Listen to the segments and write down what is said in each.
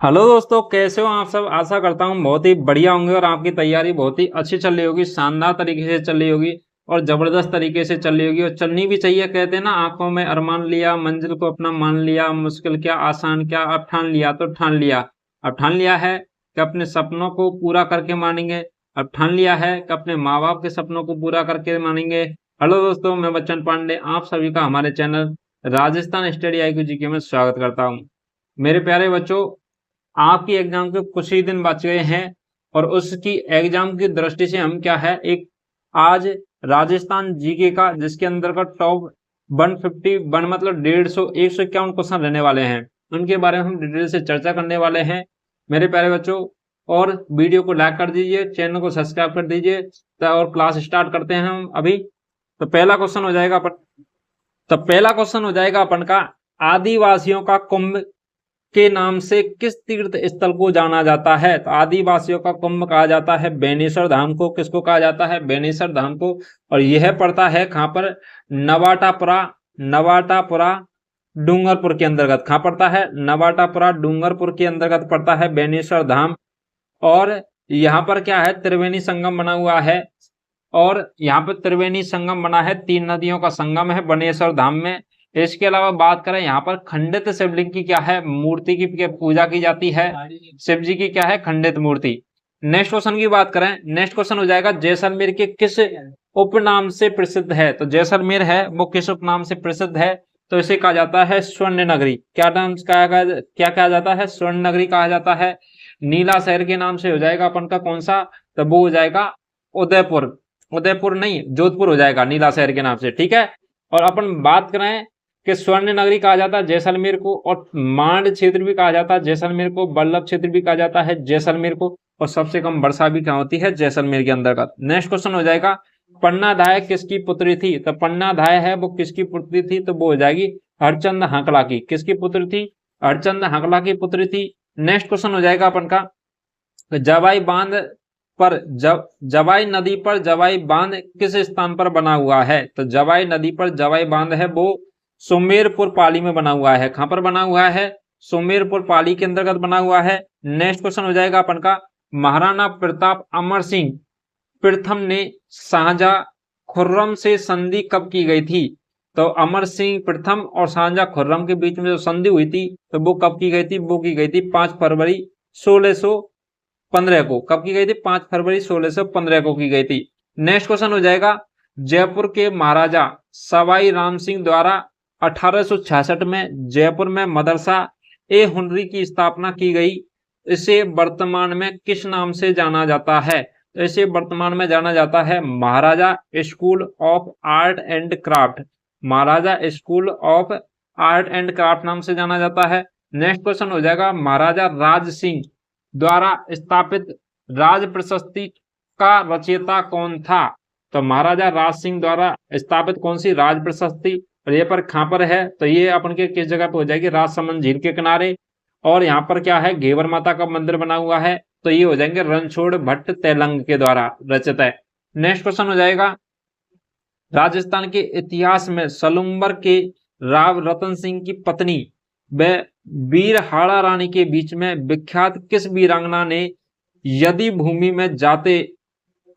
Hello दोस्तों, कैसे हो आप सब। आशा करता हूँ बहुत ही बढ़िया होंगे और आपकी तैयारी बहुत ही अच्छी चल रही होगी, शानदार तरीके से चल रही होगी और जबरदस्त तरीके से चल रही होगी और चलनी भी चाहिए। कहते हैं ना, आंखों में अरमान लिया, मंजिल को अपना मान लिया, मुश्किल क्या आसान क्या, अब ठान लिया तो ठान लिया। अब ठान लिया है कि अपने सपनों को पूरा करके मानेंगे। अब ठान लिया है कि अपने माँ बाप के सपनों को पूरा करके मानेंगे। हेलो दोस्तों, मैं बच्चन पांडे आप सभी का हमारे channel Rajasthan study IQ GK में स्वागत करता हूँ। मेरे प्यारे बच्चों, आपकी एग्जाम के कुछ ही दिन बच गए हैं और उसकी एग्जाम की दृष्टि से हम क्या है, एक आज राजस्थान जीके का जिसके अंदर का टॉप 151 मतलब 151 क्वेश्चन रहने वाले हैं, उनके बारे में हम डिटेल से चर्चा करने वाले हैं मेरे प्यारे बच्चों। और वीडियो को लाइक कर दीजिए, चैनल को सब्सक्राइब कर दीजिए। और क्लास स्टार्ट करते हैं हम अभी। तो पहला क्वेश्चन हो जाएगा अपन तो पहला क्वेश्चन हो जाएगा अपन का, आदिवासियों का कुंभ के नाम से किस तीर्थ स्थल को जाना जाता है। तो आदिवासियों का कुंभ कहा जाता है बेनीसर धाम को। किसको कहा जाता है? बेनीसर धाम को। और यह पड़ता है कहां पर? नवाटापुरा। नवाटापुरा डूंगरपुर के अंतर्गत। कहां पड़ता है? नवाटापुरा डूंगरपुर के अंतर्गत पड़ता है बेनीसर धाम। और यहाँ पर क्या है, त्रिवेणी संगम बना हुआ है। और यहाँ पर त्रिवेणी संगम बना है, 3 नदियों का संगम है बनेश्वर धाम में। इसके अलावा बात करें, यहाँ पर खंडित शिवलिंग की क्या है, मूर्ति की पूजा की जाती है। शिव जी की क्या है? खंडित मूर्ति। नेक्स्ट क्वेश्चन की बात करें, नेक्स्ट क्वेश्चन हो जाएगा, जैसलमेर के किस उपनाम से प्रसिद्ध है। तो जैसलमेर है वो किस उपनाम से प्रसिद्ध है? तो इसे कहा जाता है स्वर्ण नगरी। क्या नाम क्या कहा जाता है? स्वर्ण नगरी कहा जाता है। नीला शहर के नाम से हो जाएगा अपन का कौन सा? तो वो हो जाएगा उदयपुर। उदयपुर नहीं, जोधपुर हो जाएगा नीला शहर के नाम से, ठीक है। और अपन बात करें कि स्वर्ण नगरी कहा जाता है जैसलमेर को, और मांड क्षेत्र भी कहा जाता है जैसलमेर को, बल्लभ क्षेत्र भी कहा जाता है जैसलमेर को, और सबसे कम वर्षा भी कहाँ होती है? जैसलमेर के अंतर्गत। नेक्स्ट क्वेश्चन हो जाएगा, पन्ना धाय किसकी पुत्री थी। तो पन्ना धाय है वो किसकी पुत्री थी? तो वो हो जाएगी हरचंद हाकला की। किसकी पुत्री थी? हरचंद हाकला की पुत्री थी। नेक्स्ट क्वेश्चन हो जाएगा अपन का, जवाई बांध पर जवाई नदी पर जवाई बांध किस स्थान पर बना हुआ है। तो जवाई नदी पर जवाई बांध है वो सुमेरपुर पाली में बना हुआ है। कहां पर बना हुआ है? सुमेरपुर पाली के अंतर्गत बना हुआ है। नेक्स्ट क्वेश्चन हो जाएगा अपन का, महाराणा प्रताप अमर सिंह प्रथम ने शाहजहां खुर्रम से संधि कब की गई थी। तो अमर सिंह प्रथम और शाहजहां खुर्रम के बीच में जो संधि हुई थी, तो वो कब की गई थी? वो की गई थी 5 फरवरी 1615 को। कब की गई थी? 5 फरवरी 1615 को की गई थी। नेक्स्ट क्वेश्चन हो जाएगा, जयपुर के महाराजा सवाई राम सिंह द्वारा 1866 में जयपुर में मदरसा ए हुनरी की स्थापना की गई। इसे वर्तमान में किस नाम से जाना जाता है? तो इसे वर्तमान में जाना जाता है Maharaja school of art and craft. Maharaja school of art and craft नाम से जाना जाता है। नेक्स्ट क्वेश्चन हो जाएगा, महाराजा राज सिंह द्वारा स्थापित राज प्रशस्ति का रचयिता कौन था। तो महाराजा राज सिंह द्वारा स्थापित कौन सी राज प्रशस्ति, और ये पर कहां पर है? तो ये अपन के किस जगह पर हो जाएगी? राजसमंद झील के किनारे। और यहाँ पर क्या है? घेवर माता का मंदिर बना हुआ है। तो ये हो जाएंगे रणछोड़ भट्ट तैलंग के द्वारा रचित है। नेक्स्ट क्वेश्चन हो जाएगा, राजस्थान के इतिहास में सलुम्बर के राव रतन सिंह की पत्नी व वीर हाड़ा रानी के बीच में विख्यात किस वीरांगना ने यदि भूमि में जाते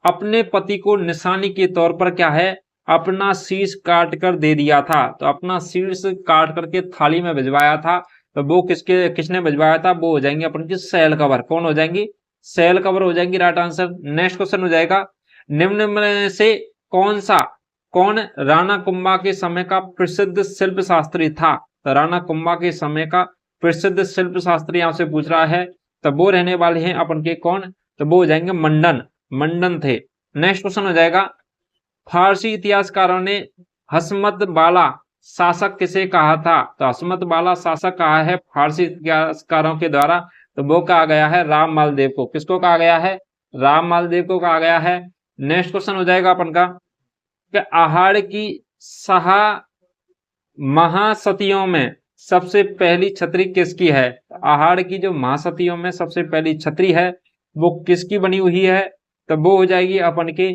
अपने पति को निशानी के तौर पर क्या है, अपना शीश काट कर दे दिया था। तो अपना शीश काट करके थाली में भिजवाया था। तो वो किसने भिजवाया था? वो हो जाएंगे अपन की सैल कवर। कौन हो जाएंगी? सैल कवर हो जाएंगी राइट आंसर। नेक्स्ट क्वेश्चन हो जाएगा, निम्न में से कौन राणा कुंभा के समय का प्रसिद्ध शिल्प शास्त्री था। तो राणा कुंभा के समय का प्रसिद्ध शिल्प शास्त्री आपसे पूछ रहा है, तो वो रहने वाले हैं अपन के कौन? तो वो हो जाएंगे मंडन थे। नेक्स्ट क्वेश्चन हो जाएगा, फारसी इतिहासकारों ने हसमत बाला शासक किसे कहा था। तो हसमत बाला शासक कहा है फारसी इतिहासकारों के द्वारा, तो वो कहा गया है राम मालदेव को। किसको कहा गया है? राम मालदेव को कहा गया है। नेक्स्ट क्वेश्चन हो जाएगा अपन का, कि आहाड़ की सहा महासतियों में सबसे पहली छतरी किसकी है। आहाड़ की जो महासतियों में सबसे पहली छतरी है वो किसकी बनी हुई है। तो वो हो जाएगी अपन के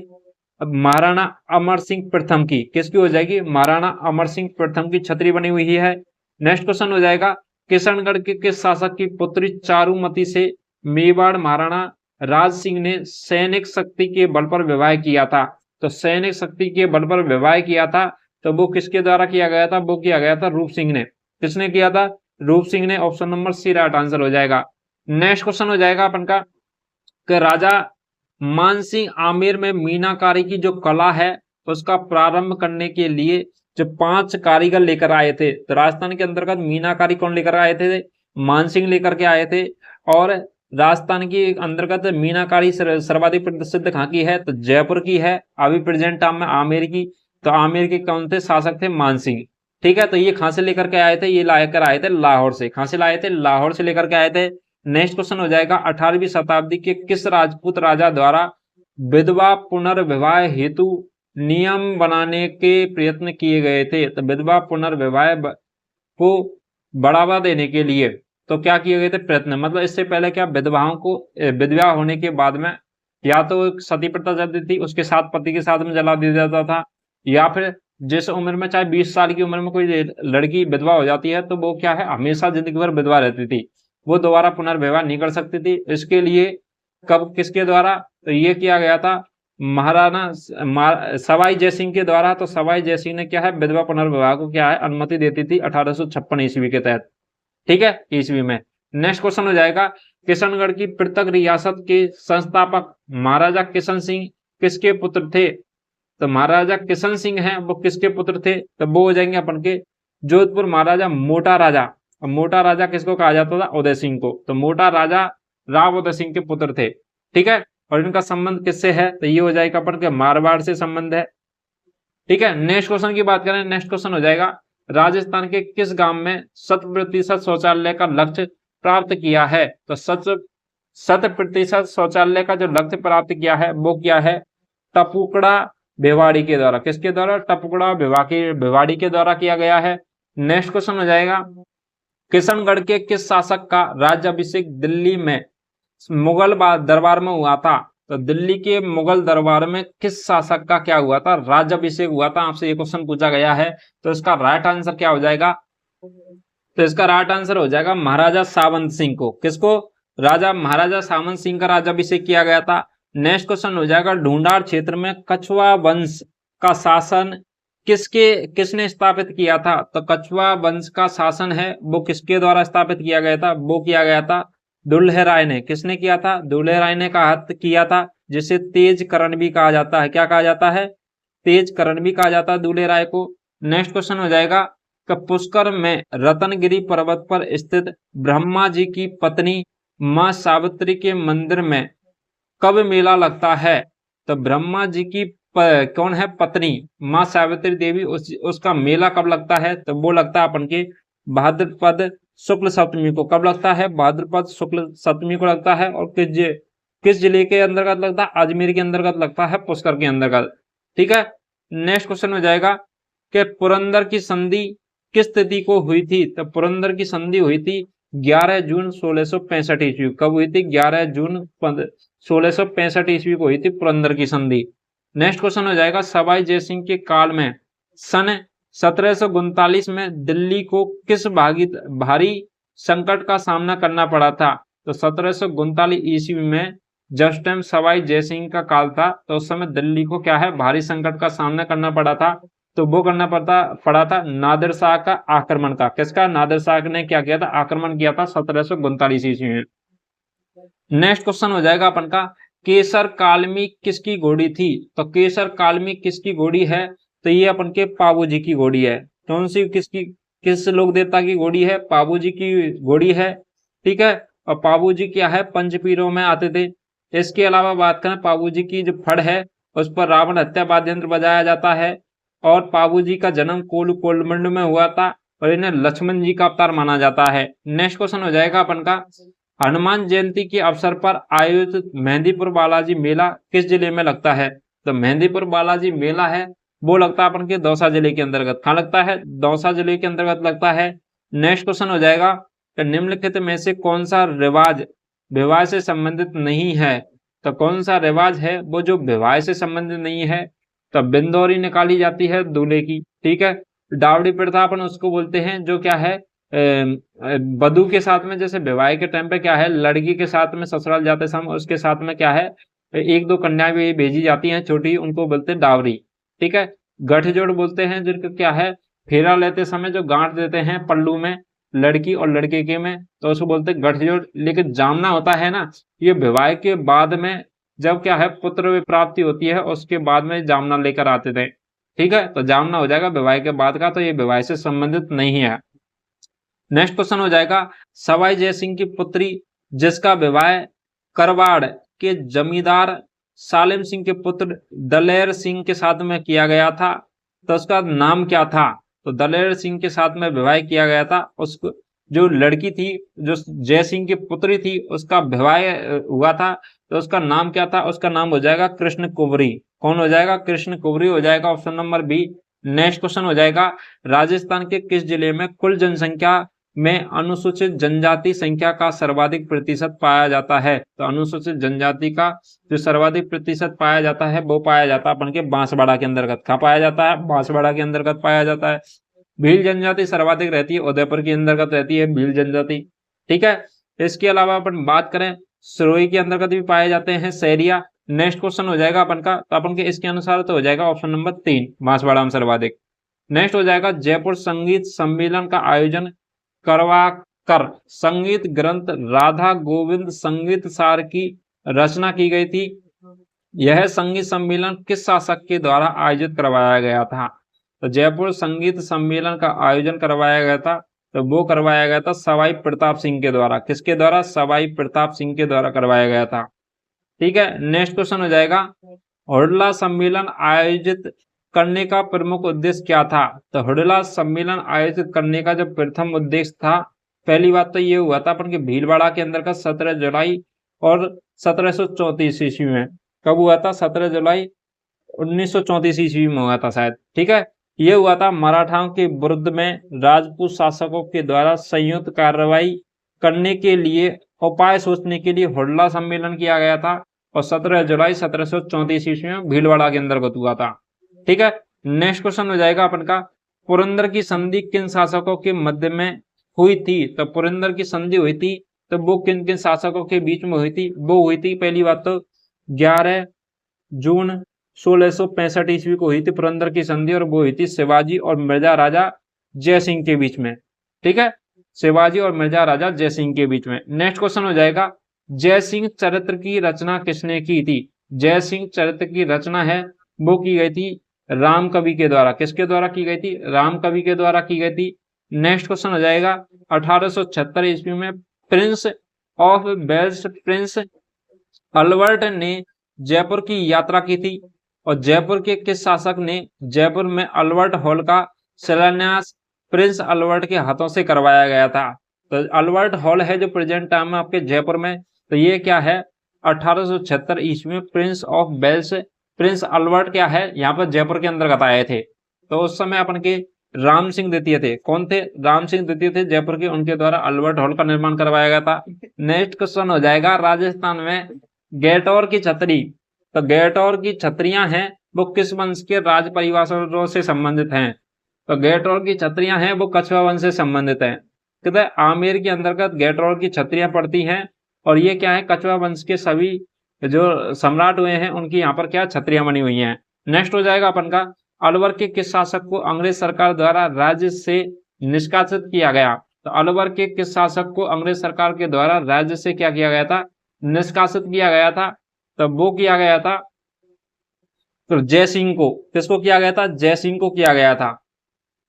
महाराणा अमर सिंह प्रथम की। किसकी हो जाएगी? महाराणा अमर सिंह प्रथम की छतरी बनी हुई है। नेक्स्ट क्वेश्चन हो जाएगा, किशनगढ़ के किस शासक की पुत्री चारुमती से मेवाड़ महाराणा राज सिंह ने सैनिक शक्ति के बल पर विवाह किया था? तो सैनिक शक्ति के बल पर विवाह किया था, तो वो किसके द्वारा किया गया था? वो किया गया था रूप सिंह ने। किसने किया था? रूप सिंह ने। Option number C right answer हो जाएगा। नेक्स्ट क्वेश्चन हो जाएगा अपन का कि राजा मानसिंह आमेर में मीनाकारी की जो कला है उसका प्रारंभ करने के लिए जो 5 कारीगर लेकर आए थे, तो राजस्थान के अंतर्गत मीनाकारी कौन लेकर आए थे? मानसिंह लेकर के आए थे। और राजस्थान के अंतर्गत मीनाकारी सर्वाधिक प्रसिद्ध कहाँ की है? तो जयपुर की है। अभी प्रेजेंट टाइम में आमेर की। तो आमेर के कौन थे शासक? थे मानसिंह। ठीक है, तो ये कहां से लेकर के आए थे? ये लेकर आए थे लाहौर से। कहां से लाए थे? लाहौर से लेकर के आए थे। नेक्स्ट क्वेश्चन हो जाएगा 18वीं शताब्दी के किस राजपूत राजा द्वारा विधवा पुनर्विवाह हेतु नियम बनाने के प्रयत्न किए गए थे? तो विधवा पुनर्विवाह को बढ़ावा देने के लिए तो क्या किए गए थे प्रयत्न? मतलब इससे पहले क्या विधवाओं को विधवा होने के बाद में या तो सती प्रथा चलती थी, उसके साथ पति के साथ में जला दिया जाता था, या फिर जिस उम्र में चाहे 20 साल की उम्र में कोई लड़की विधवा हो जाती है तो वो क्या है हमेशा जिंदगी भर विधवा रहती थी, वो दोबारा पुनर्विवाह नहीं कर सकती थी। इसके लिए कब किसके द्वारा? तो ये किया गया था महाराणा सवाई जयसिंह के द्वारा। तो सवाई जयसिंह ने क्या है विधवा पुनर्विवाह को क्या है अनुमति देती थी 1856 ईस्वी के तहत। ठीक है, ईस्वी में। नेक्स्ट क्वेश्चन हो जाएगा किशनगढ़ की पृथक रियासत के संस्थापक महाराजा किशन सिंह किसके पुत्र थे? तो महाराजा किशन सिंह हैं वो किसके पुत्र थे? तो वो हो जाएंगे अपन के जोधपुर महाराजा मोटा राजा। और मोटा राजा किसको कहा जाता था? उदय सिंह को। तो मोटा राजा राव उदय सिंह के पुत्र थे। ठीक है, और इनका संबंध किससे है? तो ये हो जाएगा अपन के मारवाड़ से संबंध है। ठीक है, नेक्स्ट क्वेश्चन की बात करें। नेक्स्ट क्वेश्चन हो जाएगा राजस्थान के किस गांव में 100% शौचालय का लक्ष्य प्राप्त किया है? तो 100% शौचालय का जो लक्ष्य प्राप्त किया है वो क्या है? टपुकड़ा भिवाड़ी के द्वारा। किसके द्वारा? टपुकड़ा भिवाड़ी के द्वारा किया गया है। नेक्स्ट क्वेश्चन हो जाएगा किशनगढ़ के किस शासक का राज्याभिषेक दिल्ली में मुगल दरबार में हुआ था? तो दिल्ली के मुगल दरबार में किस शासक का क्या हुआ था? राज्याभिषेक हुआ था। आपसे ये क्वेश्चन पूछा गया है, तो इसका राइट आंसर क्या हो जाएगा? तो इसका राइट आंसर हो जाएगा महाराजा सावंत सिंह को। किसको? राजा महाराजा सावंत सिंह का राज्याभिषेक किया गया था। नेक्स्ट क्वेश्चन हो जाएगा ढूंढार क्षेत्र में कछुआ वंश का शासन किसने स्थापित किया था? तो कछुआ वंश का शासन है वो किसके द्वारा स्थापित किया गया था? वो किया गया था दुल्हे राय ने। किसने किया था? दुल्हे राय ने किया था, जिसे तेज करण भी कहा जाता है। क्या कहा जाता है? तेज करण भी कहा जाता है दुल्हे राय को। नेक्स्ट क्वेश्चन हो जाएगा कि पुष्कर में रतनगिरी पर्वत पर स्थित ब्रह्मा जी की पत्नी मां सावित्री के मंदिर में कब मेला लगता है? तो ब्रह्मा जी की कौन है पत्नी? मां सावित्री देवी, उसका मेला कब लगता है? तो वो लगता है अपन के भाद्रपद शुक्ल सप्तमी को। कब लगता है? भाद्रपद शुक्ल सप्तमी को लगता है। और किस जिले के अंतर्गत लगता है? अजमेर के अंतर्गत लगता है, पुष्कर के अंतर्गत। ठीक है, नेक्स्ट क्वेश्चन हो जाएगा कि पुरंदर की संधि किस तिथि को हुई थी? तो पुरंदर की संधि हुई थी 11 जून 1665 ईस्वी। कब हुई थी? 11 जून 1665 ईस्वी को हुई थी पुरंदर की संधि। नेक्स्ट क्वेश्चन हो जाएगा सवाई जयसिंह के काल में सन 1739 में दिल्ली को किस भारी संकट का सामना करना पड़ा था? तो 1739 ईस्वी में जस्ट टाइम सवाई जयसिंह का काल था, तो उस समय दिल्ली को क्या है भारी संकट का सामना करना पड़ा था। तो वो करना पड़ा था नादिर शाह का आक्रमण का। किसका? नादिर शाह ने क्या किया था? आक्रमण किया था 1739 ईस्वी में। नेक्स्ट क्वेश्चन हो जाएगा अपन का केसर कालमी किसकी घोड़ी थी? तो केसर कालमी किसकी घोड़ी है? तो ये अपन के पाबू जी की घोड़ी है। कौन सी किस लोक देवता की घोड़ी है? पाबू जी की घोड़ी है। ठीक है, और पाबू जी क्या है पंचपीरों में आते थे। इसके अलावा बात करें पाबू जी की जो फड़ है उस पर रावण हत्या वाद्य यंत्र बजाया जाता है। और पाबू जी का जन्म कोलमंड में हुआ था और इन्हें लक्ष्मण जी का अवतार माना जाता है। नेक्स्ट क्वेश्चन हो जाएगा अपन का हनुमान जयंती के अवसर पर आयोजित मेहंदीपुर बालाजी मेला किस जिले में लगता है? तो मेहंदीपुर बालाजी मेला है वो लगता है अपन के दौसा जिले के अंतर्गत। कहाँ लगता है? दौसा जिले के अंतर्गत लगता है। नेक्स्ट क्वेश्चन हो जाएगा कि निम्नलिखित में से कौन सा रिवाज विवाह से संबंधित नहीं है? तो कौन सा रिवाज है वो जो विवाह से संबंधित नहीं है? तो बिंदौरी निकाली जाती है दूल्हे की। ठीक है, डावड़ी प्रथा अपन उसको बोलते हैं जो क्या है बधू के साथ में जैसे विवाह के टाइम पे क्या है, लड़की के साथ में ससुराल जाते समय उसके साथ में क्या है, एक दो कन्याएं भी भेजी जाती हैं छोटी, उनको बोलते हैं डावरी। ठीक है। गठजोड़ बोलते हैं जिनको क्या है, फेरा लेते समय जो गांठ देते हैं पल्लू में लड़की और लड़के के में, तो उसको बोलते हैं गठजोड़। लेकिन जामना होता है ना, ये विवाह के बाद में जब क्या है पुत्र प्राप्ति होती है उसके बाद में जामना लेकर आते थे। ठीक है, तो जामना हो जाएगा विवाह के बाद का, तो ये विवाह से संबंधित नहीं है। नेक्स्ट क्वेश्चन हो जाएगा, सवाई जय सिंह की पुत्री जिसका विवाह करवाड़ के जमींदार सालिम सिंह के पुत्र दलेर सिंह के साथ में किया गया था, तो उसका नाम क्या था? तो दलेर सिंह के साथ में विवाह किया गया था, उसको जो लड़की थी जो जय सिंह की पुत्री थी उसका विवाह हुआ था, तो उसका नाम क्या था? उसका नाम हो जाएगा कृष्ण कुंवरी। कौन हो जाएगा? कृष्ण कुंवरी हो जाएगा, option number B. Next question हो जाएगा, राजस्थान के किस जिले में कुल जनसंख्या में अनुसूचित जनजाति संख्या का सर्वाधिक प्रतिशत पाया जाता है? तो अनुसूचित जनजाति का जो सर्वाधिक प्रतिशत पाया जाता है वो पाया जाता है अपन के बांसवाड़ा के अंतर्गत। कहाँ पाया जाता है? बांसवाड़ा के अंतर्गत पाया जाता है। भील जनजाति सर्वाधिक रहती है, उदयपुर के अंतर्गत रहती है भील जनजाति। ठीक है। इसके अलावा अपन बात करें, सिरोही के अंतर्गत भी पाए जाते हैं सहरिया। नेक्स्ट क्वेश्चन हो जाएगा अपन का, तो अपन के इसके अनुसार तो हो जाएगा ऑप्शन नंबर 3 बांसवाड़ा में सर्वाधिक। नेक्स्ट हो जाएगा, जयपुर संगीत सम्मेलन का आयोजन करवा कर संगीत ग्रंथ राधा गोविंद संगीत सार की रचना की गई थी। यह संगीत सम्मेलन किस शासक के द्वारा आयोजित करवाया गया था? तो जयपुर संगीत सम्मेलन का आयोजन करवाया गया था, तो वो करवाया गया था सवाई प्रताप सिंह के द्वारा। किसके द्वारा? सवाई प्रताप सिंह के द्वारा करवाया गया था। ठीक है। नेक्स्ट क्वेश्चन हो जाएगा, हुडला सम्मेलन आयोजित करने का प्रमुख उद्देश्य क्या था? तो हुडला सम्मेलन आयोजित करने का जो प्रथम उद्देश्य था, पहली बात तो ये हुआ था अपन के भीलवाड़ा के अंदर का 17 जुलाई और 1734 ईस्वी में। कब हुआ था? 17 जुलाई 1934 ईस्वी में हुआ था शायद। ठीक है। ये हुआ था मराठाओं के विरुद्ध में राजपूत शासकों के द्वारा संयुक्त कार्रवाई करने के लिए उपाय सोचने के लिए हुडला सम्मेलन किया गया था, और 17 जुलाई 1734 ईस्वी में भीलवाड़ा के अंतर्गत हुआ था। ठीक है। नेक्स्ट क्वेश्चन हो जाएगा अपन का, पुरंदर की संधि किन शासकों के मध्य में हुई थी? तो पुरंदर की संधि हुई थी, तो वो किन किन शासकों के बीच में हुई थी? वो हुई थी पहली बात तो 11 जून 1665 ईस्वी को हुई थी पुरंदर की संधि, और वो हुई थी शिवाजी और मिर्जा राजा जय सिंह के बीच में। ठीक है। शिवाजी और मिर्जा राजा जय सिंह के बीच में। नेक्स्ट क्वेश्चन हो जाएगा, जय सिंह चरित्र की रचना किसने की थी? जय सिंह चरित्र की रचना है वो की गई थी राम कवि के द्वारा। किसके द्वारा की गई थी? राम कवि के द्वारा की गई थी। नेक्स्ट क्वेश्चन हो जाएगा, 1876 ईस्वी में prince of Wales prince Albert ने जयपुर की यात्रा की थी, और जयपुर के किस शासक ने जयपुर में अल्बर्ट हॉल का शिलान्यास प्रिंस अल्बर्ट के हाथों से करवाया गया था? तो अल्बर्ट हॉल है जो प्रेजेंट टाइम में आपके जयपुर में, तो ये क्या है 1876 ईस्वी में prince of Wales prince Albert क्या है यहाँ पर जयपुर के अंतर्गत आए थे। तो उस समय अपन के राम सिंह द्वितीय थे। कौन थे? राम सिंह द्वितीय थे जयपुर के, उनके द्वारा अल्बर्ट हॉल का निर्माण करवाया गया था। नेक्स्ट क्वेश्चन हो जाएगा, राजस्थान में गैटोर की छतरी, तो गैटोर की छतरियां हैं वो किस वंश के राज परिवारों से संबंधित हैं? तो गैटोर की छतरियां हैं वो कछवा वंश से संबंधित हैं। कहते हैं आमेर के अंतर्गत गैटोर की छतरियां पड़ती हैं, और ये क्या है कछवा वंश के सभी जो सम्राट हुए हैं उनकी यहाँ पर क्या छतरियां बनी हुई हैं। नेक्स्ट हो जाएगा अपन का, अलवर के किस शासक को अंग्रेज सरकार द्वारा राज्य से निष्कासित किया गया? तो अलवर के किस शासक को अंग्रेज सरकार के द्वारा राज्य से क्या किया गया था? निष्कासित किया गया था। तो वो किया गया था तो जय सिंह को। किसको किया गया था? जय सिंह को किया गया था।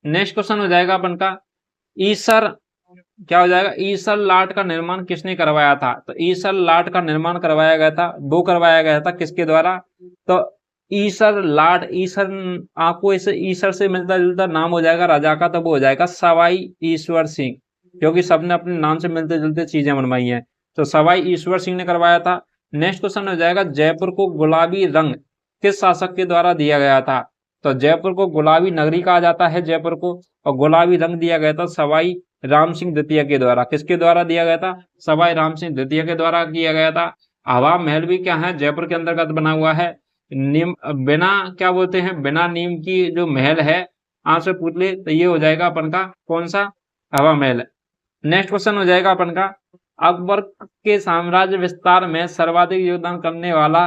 नेक्स्ट क्वेश्चन हो जाएगा अपन का, ईसर क्या हो जाएगा? ईसर लाट का निर्माण किसने करवाया था? तो ईसर लाट का निर्माण करवाया गया था, वो करवाया गया था किसके द्वारा? तो ईसर लाट, ईसर आपको इसे ईसर से मिलता जुलता नाम हो जाएगा राजा का, तो वो हो जाएगा सवाई ईश्वर सिंह, क्योंकि सबने अपने नाम से मिलते जुलते चीजें बनवाई हैं, तो सवाई ईश्वर सिंह ने करवाया था। नेक्स्ट क्वेश्चन हो जाएगा, जयपुर को गुलाबी रंग किस शासक के द्वारा दिया गया था? तो जयपुर को गुलाबी नगरी कहा जाता है जयपुर को, और गुलाबी रंग दिया गया था सवाई राम सिंह द्वितीय के द्वारा। किसके द्वारा दिया गया था? सवाई राम सिंह द्वितीय के द्वारा किया गया था। हवा महल भी क्या है जयपुर के अंतर्गत बना हुआ है। नीम बिना क्या बोलते हैं, बिना नीम की जो महल है, आपसे पूछ ले तो ये हो जाएगा अपन का कौन सा? हवा महल। नेक्स्ट क्वेश्चन हो जाएगा अपन का, अकबर के साम्राज्य विस्तार में सर्वाधिक योगदान करने वाला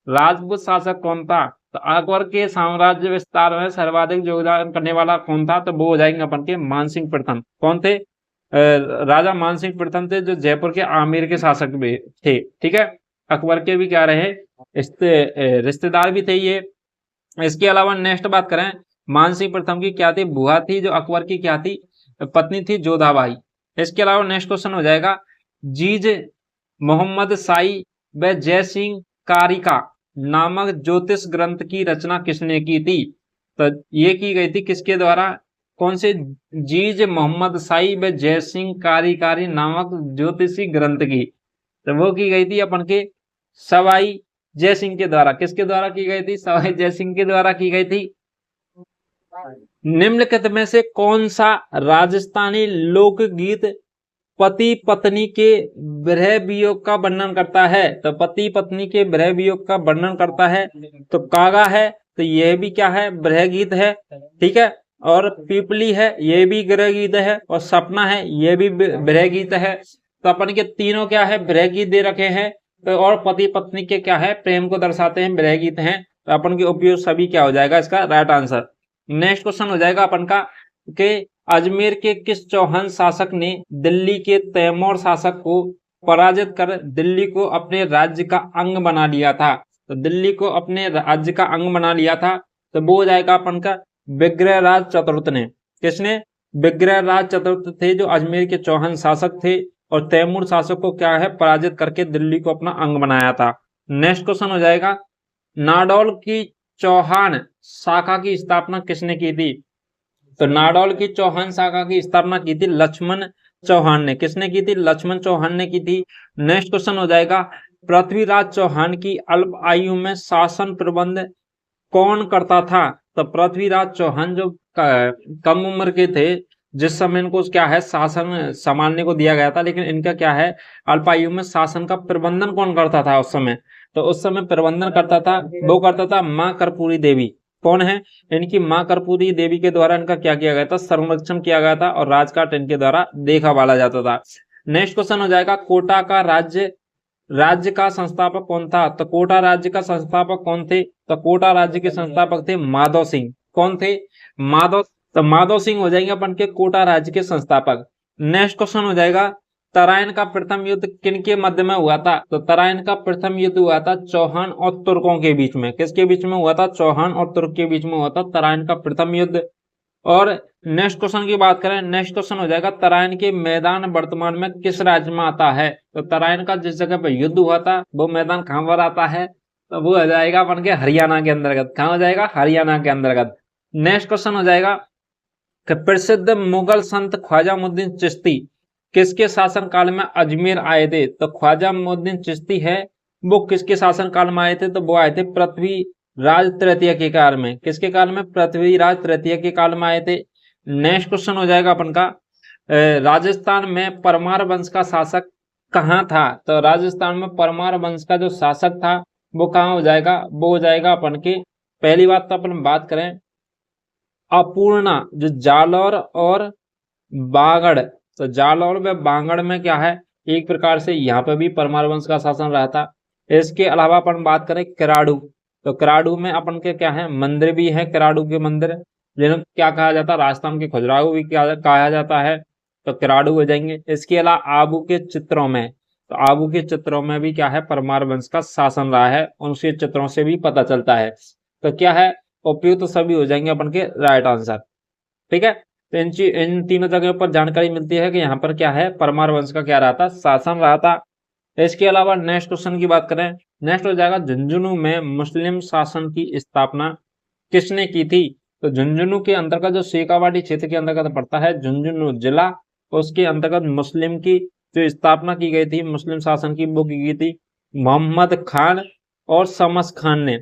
राजपूत शासक कौन था? तो अकबर के साम्राज्य विस्तार में सर्वाधिक योगदान करने वाला कौन था? तो वो हो जाएंगे अपन के मानसिंह प्रथम। कौन थे? राजा मानसिंह प्रथम थे, जो जयपुर के आमेर के शासक भी थे। ठीक है, अकबर के भी क्या रहे, रिश्तेदार भी थे ये। इसके अलावा नेक्स्ट बात करें, मानसिंह प्रथम की क्या थी? बुआ थी, जो अकबर की क्या थी? पत्नी थी, जोधाबाई। इसके अलावा नेक्स्ट क्वेश्चन हो जाएगा, जीज मोहम्मद शाही व जय सिंह कारिका नामक ज्योतिष ग्रंथ की रचना किसने की थी? तो ये की गई थी किसके द्वारा? कौन से? जीज मोहम्मद शाही व जय सिंह कारिकारी नामक ज्योतिषी ग्रंथ की। तो वो की गई थी अपन के सवाई जय सिंह के द्वारा। किसके द्वारा की गई थी? सवाई जय सिंह के द्वारा की गई थी। निम्नलिखित में से कौन सा राजस्थानी लोकगीत पति पत्नी के विरह वियोग का वर्णन करता है? तो पति पत्नी के विरह वियोग का वर्णन करता है। तो कागा है, तो यह भी क्या है? विरह गीत है। ठीक है, और पीपली है, यह भी विरह गीत है। और सपना है, यह भी विरह गीत है। तो अपन के तीनों क्या है? विरह गीत दे रखे हैं। तो और पति पत्नी के क्या है? प्रेम को दर्शाते हैं, विरह गीत हैं। तो अपन के उपयोग सभी क्या हो जाएगा इसका राइट आंसर। नेक्स्ट क्वेश्चन हो जाएगा अपन का कि अजमेर के किस चौहान शासक ने दिल्ली के तैमूर शासक को पराजित कर दिल्ली को अपने राज्य का अंग बना लिया था? तो दिल्ली को अपने राज्य का अंग बना लिया था। तो वो हो जाएगा अपन का विग्रहराज चतुर्थ ने। किसने? विग्रहराज चतुर्थ थे, जो अजमेर के चौहान शासक थे और तैमूर शासक को क्या है? पराजित करके दिल्ली को अपना अंग बनाया था। नेक्स्ट क्वेश्चन हो जाएगा, नाडौल की चौहान शाखा की स्थापना किसने की थी? तो नाडौल की चौहान शाखा की स्थापना की थी लक्ष्मण चौहान ने। किसने की थी? लक्ष्मण चौहान ने की थी। नेक्स्ट क्वेश्चन हो जाएगा, पृथ्वीराज चौहान की अल्प आयु में शासन प्रबंध कौन करता था? तो पृथ्वीराज चौहान जो कम उम्र के थे, जिस समय इनको क्या है? शासन संभालने को दिया गया था, लेकिन इनका क्या है? अल्पायु में शासन का प्रबंधन कौन करता था उस समय? तो उस समय प्रबंधन करता था, वो करता था माँ कर्पूरी देवी। कौन है? इनकी माँ कर्पूरी देवी के द्वारा इनका क्या किया गया था? संरक्षण किया गया था और राजकाट इनके द्वारा देखा भाला जाता था। नेक्स्ट क्वेश्चन हो जाएगा, कोटा का राज्य का संस्थापक कौन था? तो कोटा राज्य का संस्थापक कौन थे? तो कोटा राज्य के संस्थापक थे माधव सिंह। कौन थे? माधव। तो माधव सिंह हो जाएंगे अपन के कोटा राज्य के संस्थापक। नेक्स्ट क्वेश्चन हो जाएगा, तराइन का प्रथम युद्ध किन के मध्य में हुआ था? तो तराइन का प्रथम युद्ध हुआ था चौहान और तुर्कों के बीच में। किसके बीच में हुआ था? चौहान और तुर्क के बीच में हुआ था तराइन का प्रथम युद्ध। और नेक्स्ट क्वेश्चन की बात करें, नेक्स्ट क्वेश्चन हो जाएगा, तराइन के मैदान वर्तमान में किस राज्य में आता है? तो तराइन का जिस जगह पर युद्ध हुआ था वो मैदान कहां पर आता है? तो वो हो जाएगा अपन के हरियाणा के अंतर्गत। कहां हो जाएगा? हरियाणा के अंतर्गत। नेक्स्ट क्वेश्चन हो जाएगा कि प्रसिद्ध मुगल संत ख्वाजा मुद्दीन चिश्ती किसके शासन काल में अजमेर आए थे? तो ख्वाजा मुद्दीन चिश्ती है, वो किसके शासन काल में आए थे? तो वो आए थे पृथ्वीराज तृतीय के काल में। किसके काल में? पृथ्वीराज तृतीय के काल में आए थे। नेक्स्ट क्वेश्चन हो जाएगा अपन का, राजस्थान में परमार वंश का शासक कहाँ था? तो राजस्थान में परमार वंश का जो शासक था वो कहाँ हो जाएगा? वो हो जाएगा अपन के, पहली बात तो अपन बात करें अपूर्णा, जो जालौर और बागड़। तो जालौर व बागड़ में क्या है? एक प्रकार से यहाँ पे भी परमार वंश का शासन रहा था। इसके अलावा अपन बात करें किराड़ू, तो किराड़ू में अपन के क्या है? मंदिर भी है, किराड़ू के मंदिर, जिन्हें क्या कहा जाता है? राजस्थान के खजुराहो भी क्या कहा जाता है। तो किराड़ू हो जाएंगे। इसके अलावा आबू के चित्रों में, तो आबू के चित्रों में भी क्या है? परमार वंश का शासन रहा है, उनके चित्रों से भी पता चलता है। तो क्या है? उपयुक्त तो सभी हो जाएंगे अपन के राइट आंसर। ठीक है, तो इन तीनों जगह पर जानकारी मिलती है कि यहाँ पर क्या है? परमार वंश का क्या रहा था? शासन रहा था। इसके अलावा नेक्स्ट क्वेश्चन की बात करें, नेक्स्ट हो जाएगा, झुंझुनू में मुस्लिम शासन की स्थापना किसने की थी? तो झुंझुनू के अंतर्गत, जो शेखावाटी क्षेत्र के अंतर्गत पड़ता है झुंझुनू जिला, उसके अंतर्गत मुस्लिम की जो स्थापना की गई थी, मुस्लिम शासन की, वो की गई थी मोहम्मद खान और शमस खान ने।